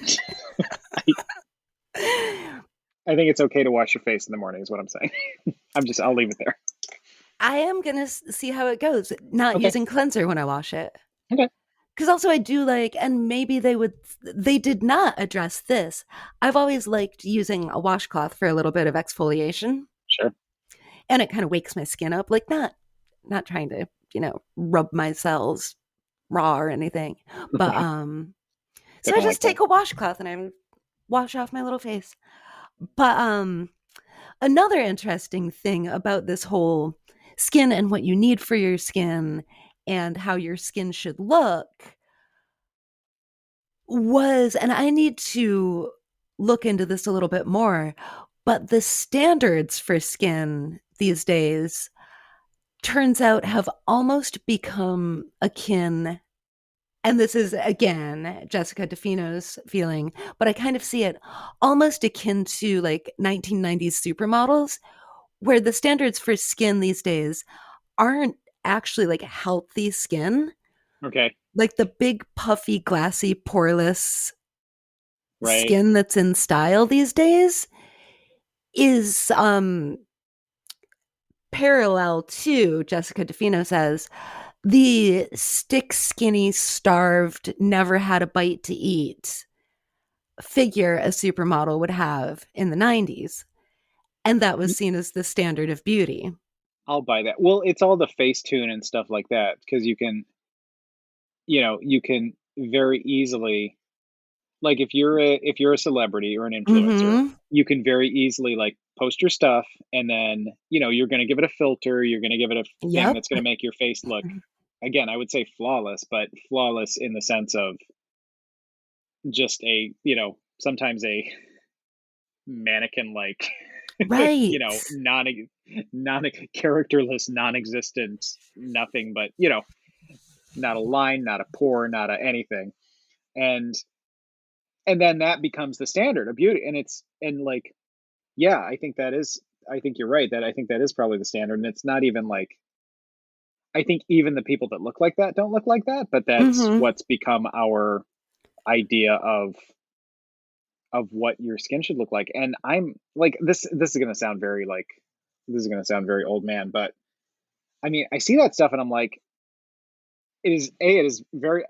Speaker 2: I, I think it's okay to wash your face in the morning. Is what I'm saying. I'll leave it there.
Speaker 1: I am going to see how it goes, not
Speaker 2: Okay.
Speaker 1: using cleanser when I wash it.
Speaker 2: Okay.
Speaker 1: Because also I do like, and maybe they did not address this. I've always liked using a washcloth for a little bit of exfoliation,
Speaker 2: Sure.
Speaker 1: and it kind of wakes my skin up, like not trying to, rub my cells raw or anything. But
Speaker 2: Right.
Speaker 1: so
Speaker 2: They
Speaker 1: I
Speaker 2: don't like
Speaker 1: just
Speaker 2: that.
Speaker 1: take a washcloth and I wash off my little face. But another interesting thing about this whole skin and what you need for your skin and how your skin should look was, and I need to look into this a little bit more, but the standards for skin these days turns out have almost become akin. And this is again Jessica DeFino's feeling, but I kind of see it almost akin to like 1990s supermodels, where the standards for skin these days aren't actually like healthy skin.
Speaker 2: Okay.
Speaker 1: Like the big, puffy, glassy, poreless
Speaker 2: Right.
Speaker 1: skin that's in style these days is parallel to, Jessica DeFino says, the stick skinny, starved, never had a bite to eat figure a supermodel would have in the 90s. And that was seen as the standard of beauty.
Speaker 2: I'll buy that. Well, it's all the Facetune and stuff like that because you can very easily, like, if you're a celebrity or an influencer,
Speaker 1: Mm-hmm.
Speaker 2: you can very easily like post your stuff, and then you're going to give it a filter, you're going to give it a thing
Speaker 1: Yep.
Speaker 2: that's going to make your face look, again, I would say flawless, but flawless in the sense of just a sometimes a mannequin like
Speaker 1: Right.
Speaker 2: non characterless, non-existent, nothing but not a line, not a pore, not a anything. And and then that becomes the standard of beauty, and it's and like, yeah, I think you're right, that I think that is probably the standard, and it's not even like, I think even the people that look like that don't look like that, but that's
Speaker 1: Mm-hmm.
Speaker 2: what's become our idea of what your skin should look like. And I'm like, this is going to sound very like, this is going to sound very old man, but I mean, I see that stuff and I'm like, it is very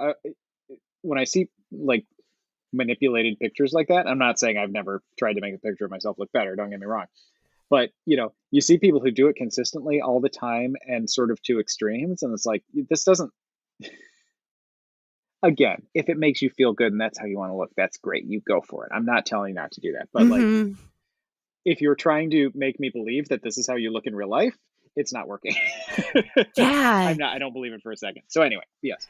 Speaker 2: when I see like manipulated pictures like that. I'm not saying I've never tried to make a picture of myself look better, don't get me wrong, but you see people who do it consistently all the time and sort of to extremes, and it's like, this doesn't, again, if it makes you feel good and that's how you want to look, that's great, you go for it. I'm not telling you not to do that, but like,
Speaker 1: Mm-hmm.
Speaker 2: if you're trying to make me believe that this is how you look in real life, it's not working.
Speaker 1: Yeah.
Speaker 2: I don't believe it for a second. So anyway, yes.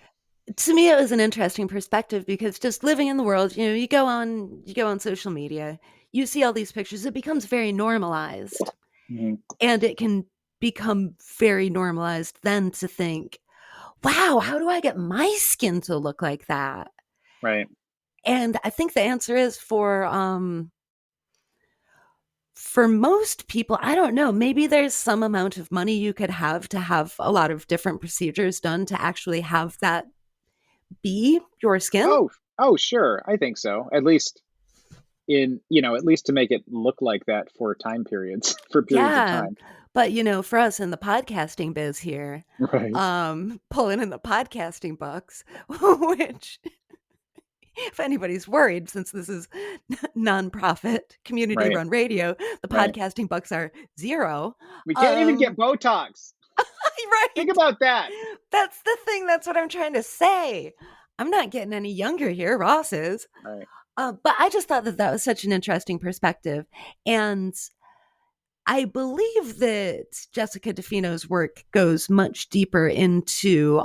Speaker 1: To me it was an interesting perspective because just living in the world, you go on social media, you see all these pictures, it becomes very normalized.
Speaker 2: Mhm.
Speaker 1: And it can become very normalized then to think, wow, how do I get my skin to look like that?
Speaker 2: Right.
Speaker 1: And I think the answer is for most people, I don't know, maybe there's some amount of money you could have a lot of different procedures done to actually have that be your skin.
Speaker 2: Oh, sure. I think so. At least at least to make it look like that for time periods, for periods of
Speaker 1: Yeah.
Speaker 2: time.
Speaker 1: But for us in the podcasting biz here,
Speaker 2: Right.
Speaker 1: pulling in the podcasting bucks, which if anybody's worried, since this is nonprofit community
Speaker 2: Right.
Speaker 1: run radio, the
Speaker 2: Right.
Speaker 1: podcasting bucks are zero.
Speaker 2: We can't even get
Speaker 1: Um,
Speaker 2: Botox. Think
Speaker 1: right.
Speaker 2: about that.
Speaker 1: That's the thing. That's what I'm trying to say. I'm not getting any younger here. Ross is.
Speaker 2: Right.
Speaker 1: But I just thought that that was such an interesting perspective. And I believe that Jessica DeFino's work goes much deeper into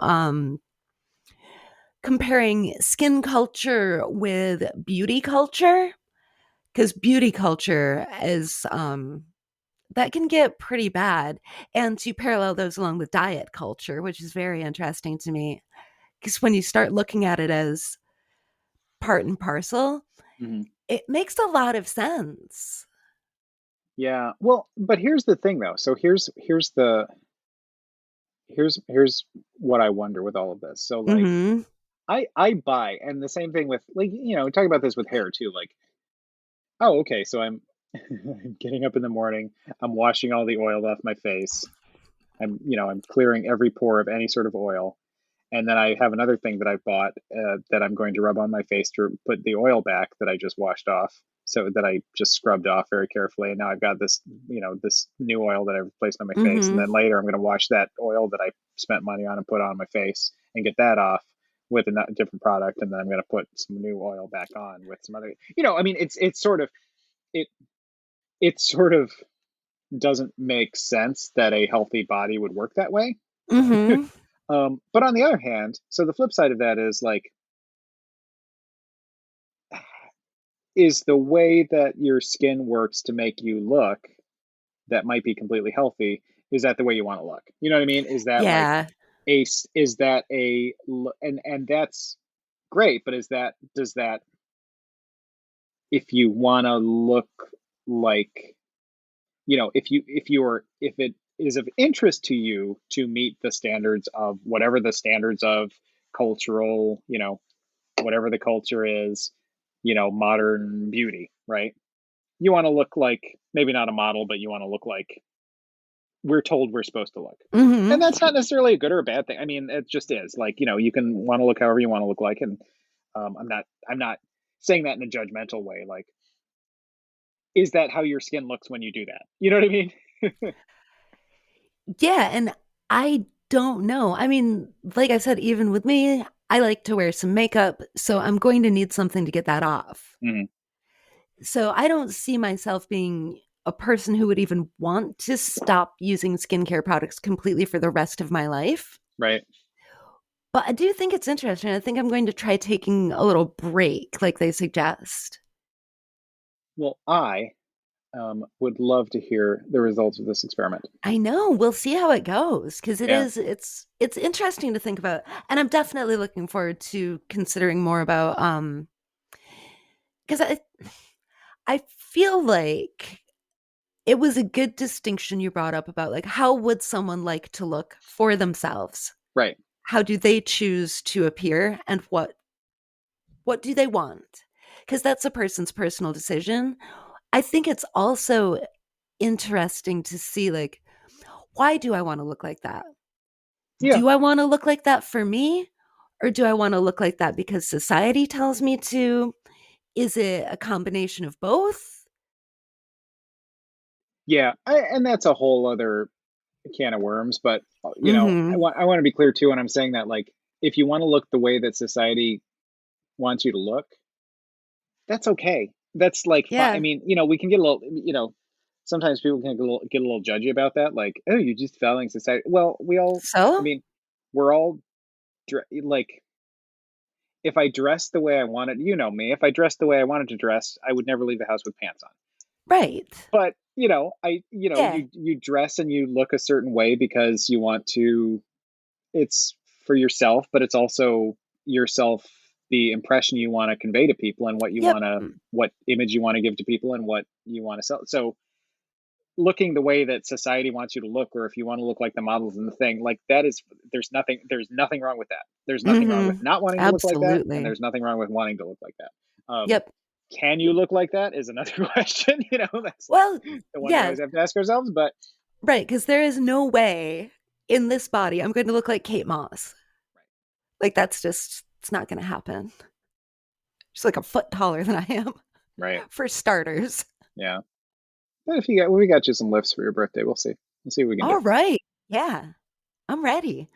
Speaker 1: comparing skin culture with beauty culture, because beauty culture is that can get pretty bad, and to parallel those along with diet culture, which is very interesting to me, because when you start looking at it as part and parcel,
Speaker 2: Mhm.
Speaker 1: it makes a lot of sense.
Speaker 2: Yeah. Well, but here's the thing though. So here's what I wonder with all of this. So like,
Speaker 1: Mm-hmm.
Speaker 2: I buy, and the same thing with, like, talk about this with hair too. Like, oh, okay, so I'm I'm getting up in the morning, I'm washing all the oil off my face. I'm clearing every pore of any sort of oil. And then I have another thing that I bought, that I'm going to rub on my face to put the oil back that I just washed off, so that I just scrubbed off very carefully. And now I've got this new oil that I've placed on my face. And
Speaker 1: Mm-hmm.
Speaker 2: then later I'm going to wash that oil that I spent money on and put on my face and get that off with a different product. And then I'm going to put some new oil back on with some other, I mean, it's sort of, it, it sort of doesn't make sense that a healthy body would work that way.
Speaker 1: Mm-hmm.
Speaker 2: But on the other hand, so the flip side of that is like, is the way that your skin works to make you look, that might be completely healthy, is that the way you want to look? You know what I mean? Is that like
Speaker 1: Yeah.
Speaker 2: is that and that's great, but does that, if you want to look like, if it is of interest to you to meet the standards of whatever the standards of cultural, whatever the culture is, modern beauty, right? You want to look like, maybe not a model, but you want to look like we're told we're supposed to look. And
Speaker 1: Hmm.
Speaker 2: that's not necessarily a good or a bad thing. I mean, it just is. Like, you can want to look however you want to look like, and I'm not saying that in a judgmental way. Like, is that how your skin looks when you do that? You know what I mean?
Speaker 1: Yeah, and I don't know. I mean, like I said, even with me, I like to wear some makeup, so I'm going to need something to get that off.
Speaker 2: Mhm.
Speaker 1: So I don't see myself being a person who would even want to stop using skincare products completely for the rest of my life.
Speaker 2: Right.
Speaker 1: But I do think it's interesting. I think I'm going to try taking a little break, like they suggest.
Speaker 2: Well, I would love to hear the results of this experiment.
Speaker 1: I know. We'll see how it goes because
Speaker 2: Yeah.
Speaker 1: it's interesting to think about. And I'm definitely looking forward to considering more about because I feel like it was a good distinction you brought up about like how would someone like to look for themselves?
Speaker 2: Right.
Speaker 1: How do they choose to appear and what do they want? Because that's a person's personal decision. I think it's also interesting to see like why do I want to look like that?
Speaker 2: Yeah.
Speaker 1: Do I want to look like that for me? Or do I want to look like that because society tells me to? Is it a combination of both?
Speaker 2: Yeah. And that's a whole other can of worms. But I
Speaker 1: Mm-hmm.
Speaker 2: want to be clear too when I'm saying that. Like, if you want to look the way that society wants you to look, that's okay. That's like fine. I
Speaker 1: Yeah.
Speaker 2: mean, we can get a little. Sometimes people can get a little judgy about that. Like, oh, you're just following society. Well, we all. I
Speaker 1: So,
Speaker 2: mean, we're all like, if I dressed the way I wanted, me. If I dressed the way I wanted to dress, I would never leave the house with pants on.
Speaker 1: right.
Speaker 2: But
Speaker 1: Yeah.
Speaker 2: you dress and you look a certain way because you want to. It's for yourself, but it's also yourself, the impression you want to convey to people, and
Speaker 1: Yep.
Speaker 2: what image you want to give to people, and what you want to sell. So looking the way that society wants you to look, or if you want to look like the models in the thing, like that is, there's nothing wrong with that. There's nothing wrong with
Speaker 1: Mm-hmm.
Speaker 2: not wanting to look like that, and
Speaker 1: Absolutely.
Speaker 2: there's nothing wrong with wanting to look like that.
Speaker 1: Yep.
Speaker 2: Can you look like that is another question. That's
Speaker 1: Well,
Speaker 2: the one we
Speaker 1: yeah,
Speaker 2: always have to ask ourselves. But
Speaker 1: right. Because there is no way in this body I'm going to look like Kate Moss. Like, that's just, it's not going to happen. She's like a foot taller than I am,
Speaker 2: right,
Speaker 1: for starters.
Speaker 2: yeah. But if we got you some lifts for your birthday, we'll see. We'll see what we can do.
Speaker 1: All right. Yeah, I'm ready.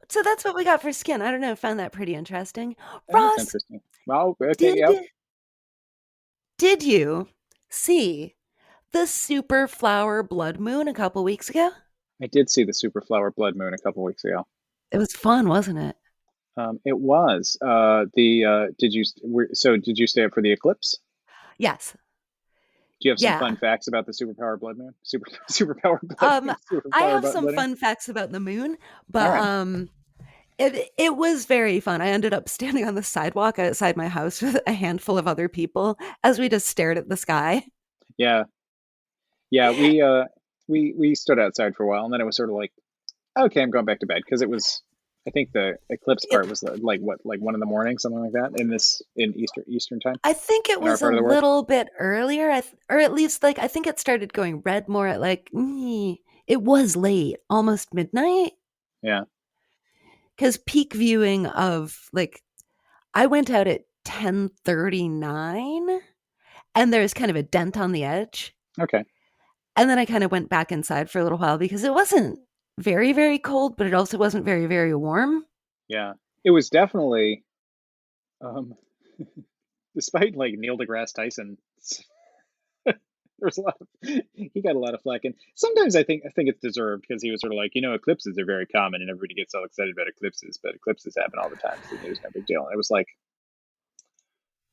Speaker 1: So that's what we got for skin. I don't know. I found that pretty interesting.
Speaker 2: That's
Speaker 1: Ross,
Speaker 2: interesting. Well, okay,
Speaker 1: did
Speaker 2: yep.
Speaker 1: did you see the super flower blood moon a couple weeks ago?
Speaker 2: I did see the super flower blood moon a couple weeks ago.
Speaker 1: It was fun, wasn't it?
Speaker 2: It was the did you stay up for the eclipse?
Speaker 1: Yes.
Speaker 2: Do you have some
Speaker 1: Yeah.
Speaker 2: fun facts about the superpower blood moon? Superpower blood
Speaker 1: Um,
Speaker 2: moon?
Speaker 1: I
Speaker 2: Superpower
Speaker 1: have
Speaker 2: blood
Speaker 1: some
Speaker 2: moon?
Speaker 1: fun facts about the moon,
Speaker 2: All
Speaker 1: but
Speaker 2: right.
Speaker 1: it was very fun. I ended up standing on the sidewalk outside my house with a handful of other people as we just stared at the sky.
Speaker 2: Yeah. Yeah, we stood outside for a while, and then it was sort of like, okay, I'm going back to bed, because it was, I think the eclipse
Speaker 1: It
Speaker 2: part was like what, like 1 in the morning, something like that, in Eastern time
Speaker 1: I think it
Speaker 2: in our
Speaker 1: was a
Speaker 2: part of the world.
Speaker 1: little bit earlier, or at least like I think it started going red more at like it was late, almost midnight.
Speaker 2: Yeah.
Speaker 1: Because peak viewing of like I went out at 10:39, and there's kind of a dent on the edge,
Speaker 2: Okay.
Speaker 1: and then I kind of went back inside for a little while because it wasn't very cold, but it also wasn't very warm.
Speaker 2: Yeah. It was definitely, um, despite like Neil deGrasse Tyson, there was a lot of, he got a lot of flack, and sometimes I think it's deserved, because he was sort of like, eclipses are very common, and everybody gets all excited about eclipses, but eclipses happen all the time, so there's no big deal. And it was like,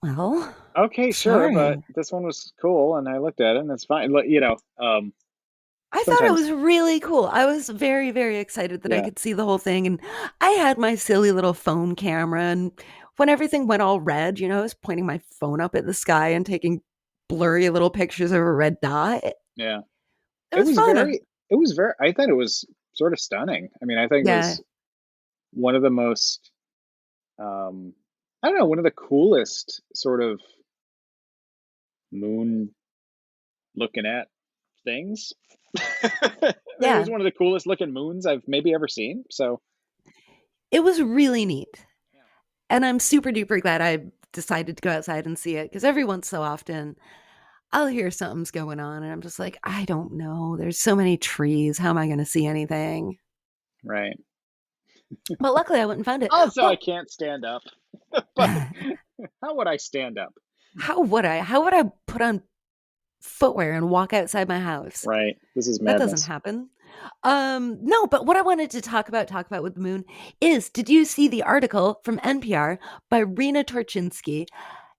Speaker 1: Well,
Speaker 2: okay, sure, but
Speaker 1: sorry.
Speaker 2: this one was cool, and I looked at it, and it's fine.
Speaker 1: I thought it
Speaker 2: Sometimes,
Speaker 1: was really cool. I was very excited that I
Speaker 2: yeah,
Speaker 1: could see the whole thing. And I had my silly little phone camera. And when everything went all red, I was pointing my phone up at the sky and taking blurry little pictures of a red dot.
Speaker 2: yeah.
Speaker 1: It
Speaker 2: It
Speaker 1: was
Speaker 2: was
Speaker 1: fun.
Speaker 2: very, it was very. I thought it was sort of stunning. I mean, I think it
Speaker 1: Yeah.
Speaker 2: was one of the most, um, I don't know, one of the coolest sort of moon looking at things. It was
Speaker 1: Yeah,
Speaker 2: one of the coolest looking moons I've maybe ever seen. So
Speaker 1: it was really neat.
Speaker 2: yeah.
Speaker 1: And I'm super duper glad I decided to go outside and see it because every once so often I'll hear something's going on and I'm just like, I don't know. There's so many trees. How am I going to see anything?
Speaker 2: Right.
Speaker 1: But luckily I went and found it.
Speaker 2: Also, I
Speaker 1: But
Speaker 2: can't stand up. But how would I stand up?
Speaker 1: how would I? How would I put on footwear and walk outside my house?
Speaker 2: Right. This is
Speaker 1: That doesn't
Speaker 2: madness.
Speaker 1: happen. No, but what I wanted to talk about with the moon is did you see the article from NPR by Rena Torchinsky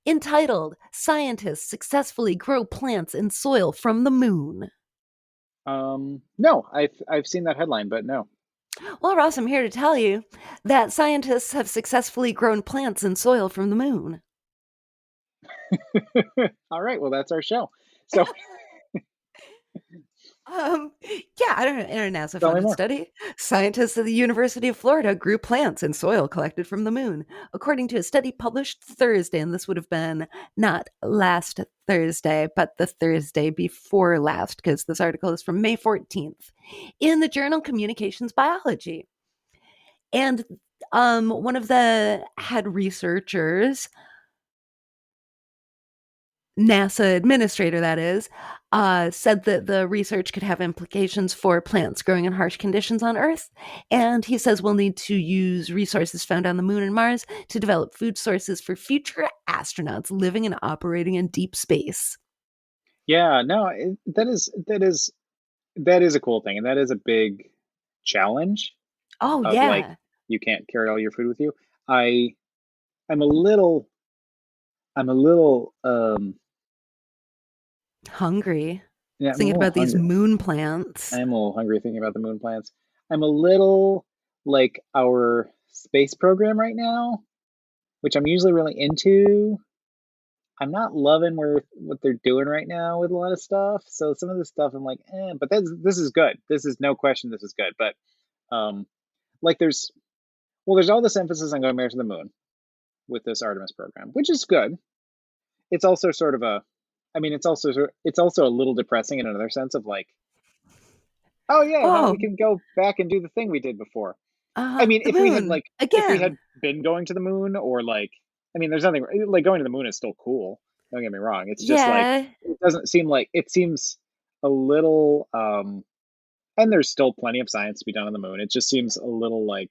Speaker 1: entitled Scientists Successfully Grow Plants in Soil from the Moon?
Speaker 2: No, I've seen that headline, but no.
Speaker 1: Well, Ross, I'm here to tell you that scientists have successfully grown plants in soil from the moon.
Speaker 2: All right, well, that's our show. So
Speaker 1: Yeah, I don't know. In a NASA
Speaker 2: tell me
Speaker 1: funded
Speaker 2: more.
Speaker 1: study, scientists at the University of Florida grew plants in soil collected from the moon, according to a study published Thursday. And this would have been not last Thursday, but the Thursday before last, because this article is from May 14th in the journal Communications Biology. And one of the head researchers, NASA administrator, that is, said that the research could have implications for plants growing in harsh conditions on Earth. And he says we'll need to use resources found on the moon and Mars to develop food sources for future astronauts living and operating in deep space.
Speaker 2: Yeah, no, that is a cool thing, and that is a big challenge
Speaker 1: Oh,
Speaker 2: of like
Speaker 1: yeah.
Speaker 2: you can't carry all your food with you. I I'm a little I'm a little
Speaker 1: Hungry.
Speaker 2: yeah, I'm a
Speaker 1: Thinking
Speaker 2: little
Speaker 1: about these
Speaker 2: hungry.
Speaker 1: moon plants.
Speaker 2: I'm a little hungry thinking about the moon plants. I'm a little like our space program right now, which I'm usually really into. I'm not loving where what they're doing right now with a lot of stuff. So some of the stuff I'm like, but this is good. This is no question this is good. But um like there's all this emphasis on going back to the moon with this Artemis program, which is good. It's also sort of a I mean it's also a little depressing in another sense of like, oh yeah, now we
Speaker 1: Oh,
Speaker 2: can go back and do the thing we did before. I
Speaker 1: uh-huh.
Speaker 2: mean,
Speaker 1: The moon.
Speaker 2: if we
Speaker 1: Again.
Speaker 2: had been going to the moon or like I mean, there's nothing like going to the moon is still cool. Don't get me wrong. It's just like
Speaker 1: Yeah.
Speaker 2: it doesn't seem like it seems a little and there's still plenty of science to be done on the moon. It just seems a little like,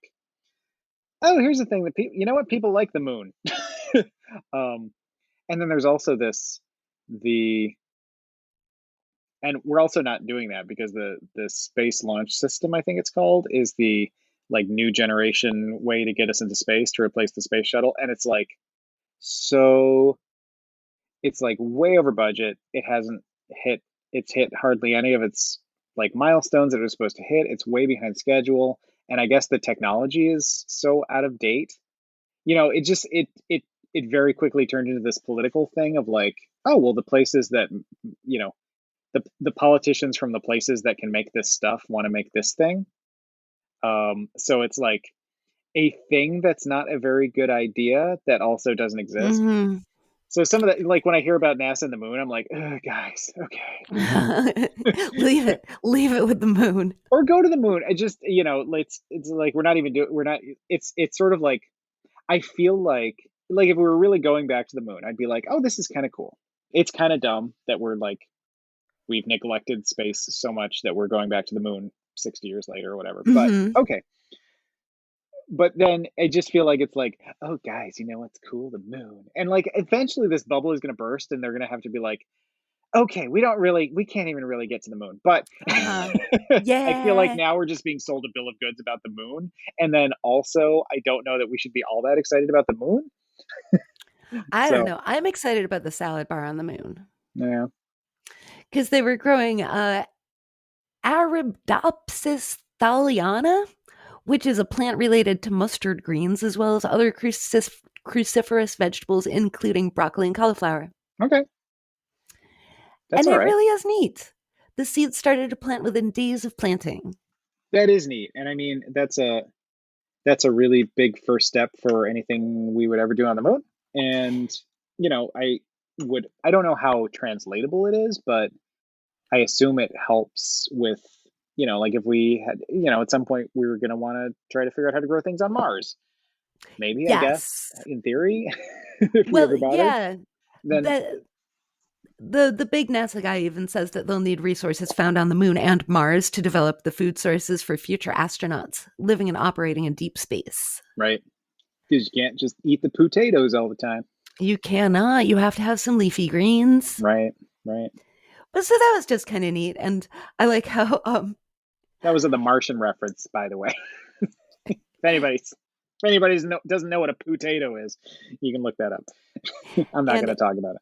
Speaker 2: oh, here's the thing that people, you know what, people like the moon. um and then there's also the and we're also not doing that because the space launch system, I think it's called, is the like new generation way to get us into space to replace the space shuttle, and it's like so it's like way over budget. It hasn't hit it's hit hardly any of its like milestones that it was supposed to hit. It's way behind schedule, and I guess the technology is so out of date. It just it very quickly turned into this political thing of like, oh well, the places that you know the politicians from the places that can make this stuff want to make this thing. So it's like a thing that's not a very good idea that also doesn't exist.
Speaker 1: Hmm.
Speaker 2: So some of that, like when I hear about NASA and the moon, I'm like, ugh, guys, okay,
Speaker 1: Leave it with the moon.
Speaker 2: or go to the moon. I just, it's like we're not even doing, we're not. It's sort of like I feel like if we were really going back to the moon, I'd be like, oh, this is kind of cool. It's kind of dumb that we've neglected space so much that we're going back to the moon 60 years later or whatever. But
Speaker 1: Hmm.
Speaker 2: okay. But then I just feel like it's like, oh, guys, you know what's cool? The moon. And like eventually this bubble is going to burst and they're going to have to be like, okay, we can't even really get to the moon. But
Speaker 1: Uh-huh.
Speaker 2: I feel like
Speaker 1: Yeah.
Speaker 2: now we're just being sold a bill of goods about the moon. And then also, I don't know that we should be all that excited about the moon.
Speaker 1: I don't
Speaker 2: So,
Speaker 1: know. I'm excited about the salad bar on the moon
Speaker 2: yeah.
Speaker 1: because they were growing Arabidopsis thaliana, which is a plant related to mustard greens, as well as other cruciferous vegetables, including broccoli and cauliflower.
Speaker 2: Okay. That's
Speaker 1: And
Speaker 2: all
Speaker 1: it
Speaker 2: right.
Speaker 1: really is neat. The seeds started to plant within days of planting.
Speaker 2: That is neat. And I mean, that's a really big first step for anything we would ever do on the moon. And, I don't know how translatable it is, but I assume it helps with, like if we had, at some point we were going to want to try to figure out how to grow things on Mars. Maybe, I guess,
Speaker 1: Yes.
Speaker 2: in theory, if we
Speaker 1: Well,
Speaker 2: ever bothered,
Speaker 1: yeah.
Speaker 2: then
Speaker 1: The big NASA guy even says that they'll need resources found on the moon and Mars to develop the food sources for future astronauts living and operating in deep space.
Speaker 2: right, because you can't just eat the potatoes all the time.
Speaker 1: You cannot. You have to have some leafy greens.
Speaker 2: Right, right.
Speaker 1: But so that was just kind of neat, and I like how
Speaker 2: That was a The Martian reference, by the way. If anybody's doesn't know what a potato is, you can look that up. I'm not going
Speaker 1: and
Speaker 2: to talk about it.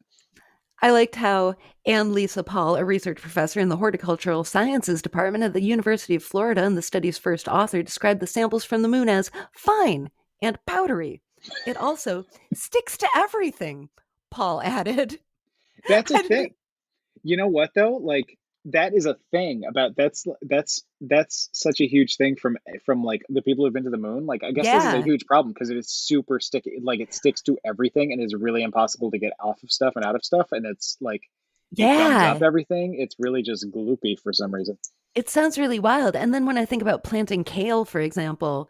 Speaker 1: I liked how Anne Lisa Paul, a research professor in the horticultural sciences department at the University of Florida and the study's first author, described the samples from the moon as fine and powdery. It also sticks to everything, Paul added.
Speaker 2: That's a
Speaker 1: I didn't,
Speaker 2: thing. You know what though? Like that is a thing about that's such a huge thing from like the people who've been to the moon. Like I guess this is a
Speaker 1: yeah,
Speaker 2: huge problem because it is super sticky. Like it sticks to everything and is really impossible to get off of stuff and out of stuff. And it's like it gums up
Speaker 1: yeah.
Speaker 2: everything. It's really just gloopy for some reason.
Speaker 1: It sounds really wild. And then when I think about planting kale, for example,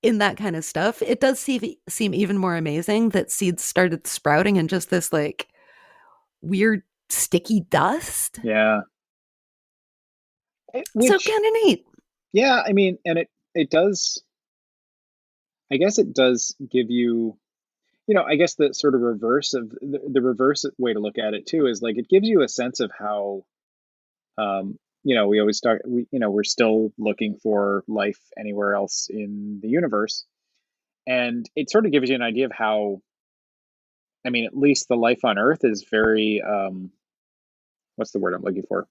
Speaker 1: in that kind of stuff, it does seem even more amazing that seeds started sprouting in just this like weird sticky dust.
Speaker 2: Yeah.
Speaker 1: So
Speaker 2: Which
Speaker 1: kind of neat.
Speaker 2: yeah, I mean, and it does. I guess it does give you I guess the sort of reverse of the reverse way to look at it too is like it gives you a sense of how we always start we're still looking for life anywhere else in the universe. And it sort of gives you an idea of how, I mean, at least the life on Earth is very what's the word I'm looking for?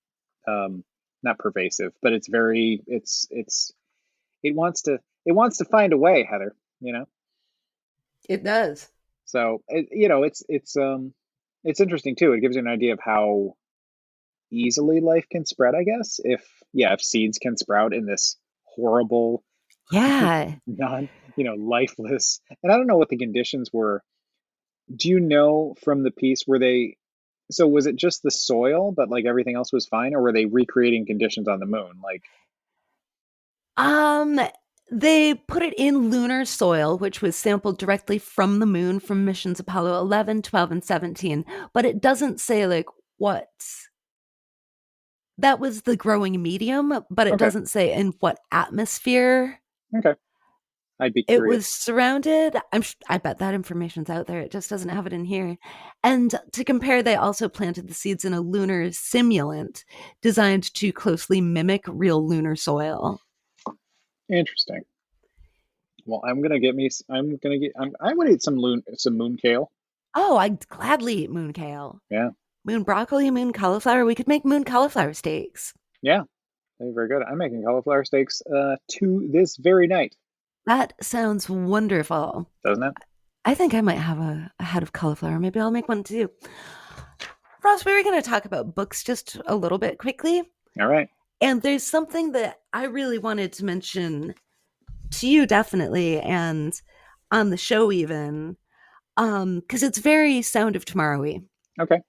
Speaker 2: Not pervasive, but it's very it wants to find a way, Heather, you know?
Speaker 1: It does.
Speaker 2: So it's interesting too. It gives you an idea of how easily life can spread, I guess. If seeds can sprout in this horrible,
Speaker 1: Yeah.
Speaker 2: non, lifeless. And I don't know what the conditions were. Do you know from the piece so was it just the soil, but like everything else was fine, or were they recreating conditions on the moon? Like,
Speaker 1: Um, they put it in lunar soil, which was sampled directly from the moon from missions Apollo 11, 12, and 17. But it doesn't say like what that was the growing medium, but it
Speaker 2: okay,
Speaker 1: doesn't say in what atmosphere
Speaker 2: okay, I'd be
Speaker 1: it was
Speaker 2: curious.
Speaker 1: surrounded. I bet that information's out there. It just doesn't have it in here. And to compare, they also planted the seeds in a lunar simulant designed to closely mimic real lunar soil.
Speaker 2: Interesting. Well, I'm gonna get, I would eat some moon kale.
Speaker 1: Oh, I'd gladly eat moon kale.
Speaker 2: Yeah,
Speaker 1: Moon broccoli, moon cauliflower. We could make moon cauliflower steaks.
Speaker 2: yeah, very good. I'm making cauliflower steaks to this very night,
Speaker 1: That sounds wonderful.
Speaker 2: doesn't it?
Speaker 1: I think I might have a head of cauliflower. Maybe I'll make one too. Ross, we were going to talk about books just a little bit quickly.
Speaker 2: All right.
Speaker 1: And there's something that I really wanted to mention to you, definitely, and on the show, even, because it's very Sound of Tomorrow-y.
Speaker 2: Okay.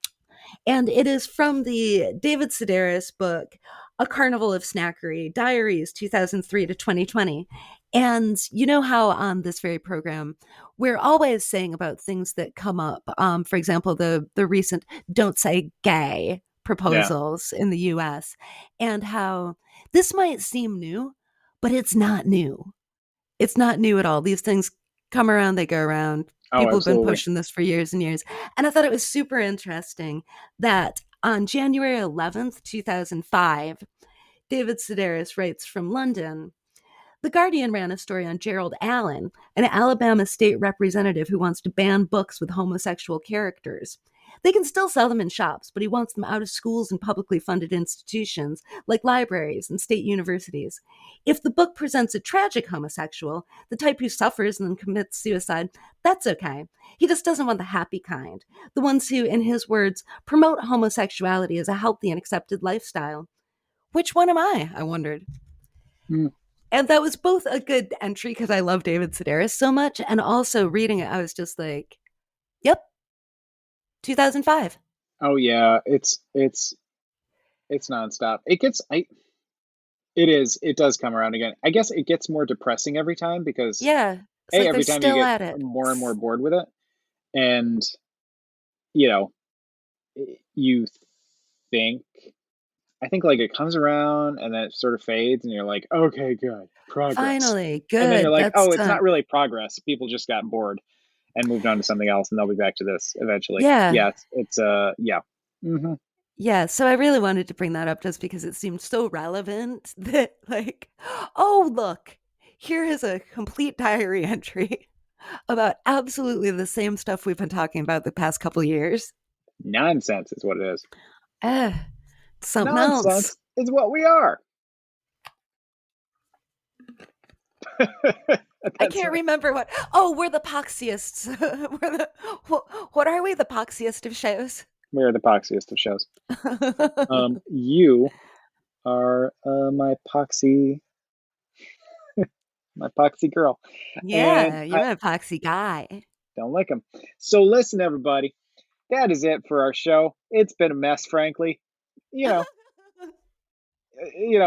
Speaker 1: And it is from the David Sedaris book, A Carnival of Snackery, Diaries 2003 to 2020. And you know how on this very program, we're always saying about things that come up. For example, the recent "Don't Say Gay"
Speaker 2: Yeah.
Speaker 1: proposals in the US, and how this might seem new, but it's not new. It's not new at all. These things come around, they go around.
Speaker 2: Oh,
Speaker 1: People have been
Speaker 2: absolutely.
Speaker 1: pushing this for years and years. And I thought it was super interesting that on January 11th, 2005, David Sedaris writes from London. The Guardian ran a story on Gerald Allen, an Alabama state representative who wants to ban books with homosexual characters. They can still sell them in shops, but he wants them out of schools and publicly funded institutions like libraries and state universities. If the book presents a tragic homosexual, the type who suffers and then commits suicide, that's okay. He just doesn't want the happy kind, the ones who, in his words, promote homosexuality as a healthy and accepted lifestyle. Which one am I wondered.
Speaker 2: Hmm.
Speaker 1: And that was both a good entry because I love David Sedaris so much, and also reading it, I was just like, "Yep, 2005."
Speaker 2: Oh yeah, it's nonstop. It gets It is. It does come around again. I guess it gets more depressing every time because
Speaker 1: Yeah. It's
Speaker 2: A,
Speaker 1: like they're
Speaker 2: every time you
Speaker 1: still
Speaker 2: get
Speaker 1: at it.
Speaker 2: more and more bored with it, and you know, you think I think like it comes around and then it sort of fades, and you're like, okay, good progress,
Speaker 1: Finally,
Speaker 2: and then you're
Speaker 1: good.
Speaker 2: like,
Speaker 1: That's
Speaker 2: oh, it's not really progress. People just got bored and moved on to something else, and they'll be back to this eventually.
Speaker 1: yeah.
Speaker 2: Yeah, it's yeah. Hmm.
Speaker 1: Yeah, so I really wanted to bring that up just because it seemed so relevant that like, oh, look, here is a complete diary entry about absolutely the same stuff we've been talking about the past couple years.
Speaker 2: Nonsense is what it is.
Speaker 1: Eh, something else.
Speaker 2: Nonsense is what we are.
Speaker 1: I
Speaker 2: That's
Speaker 1: can't
Speaker 2: right.
Speaker 1: remember what. Oh, we're the poxiest. we're the what are we? The poxiest of shows.
Speaker 2: We are the poxiest of shows. You are my poxy girl, and
Speaker 1: Yeah, you're
Speaker 2: I
Speaker 1: an epoxy guy.
Speaker 2: don't like them. So listen, everybody, that is it for our show. It's been a mess, frankly. You know,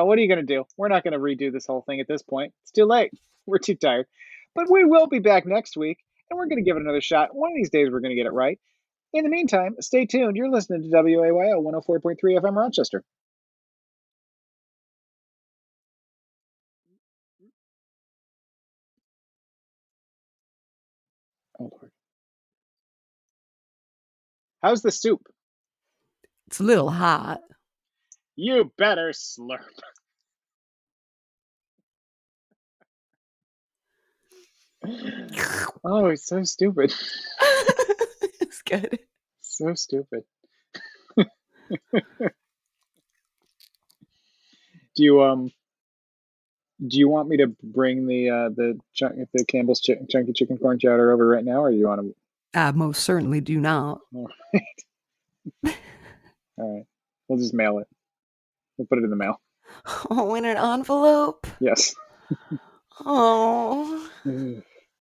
Speaker 2: what are you going to do? We're not going to redo this whole thing at this point. It's too late. We're too tired. But we will be back next week, and we're going to give it another shot. One of these days, we're going to get it right. In the meantime, stay tuned. You're listening to WAYO 104.3 FM Rochester. Oh, Lord. How's the soup?
Speaker 1: It's a little hot.
Speaker 2: You better slurp. Oh, it's so stupid.
Speaker 1: It's good.
Speaker 2: So stupid. Do you want me to bring the Campbell's chunky chicken corn chowder over right now, or do you want to?
Speaker 1: I most certainly do not.
Speaker 2: All right, we'll just mail it. We'll put it in the mail.
Speaker 1: Oh, in an envelope.
Speaker 2: Yes.
Speaker 1: Oh.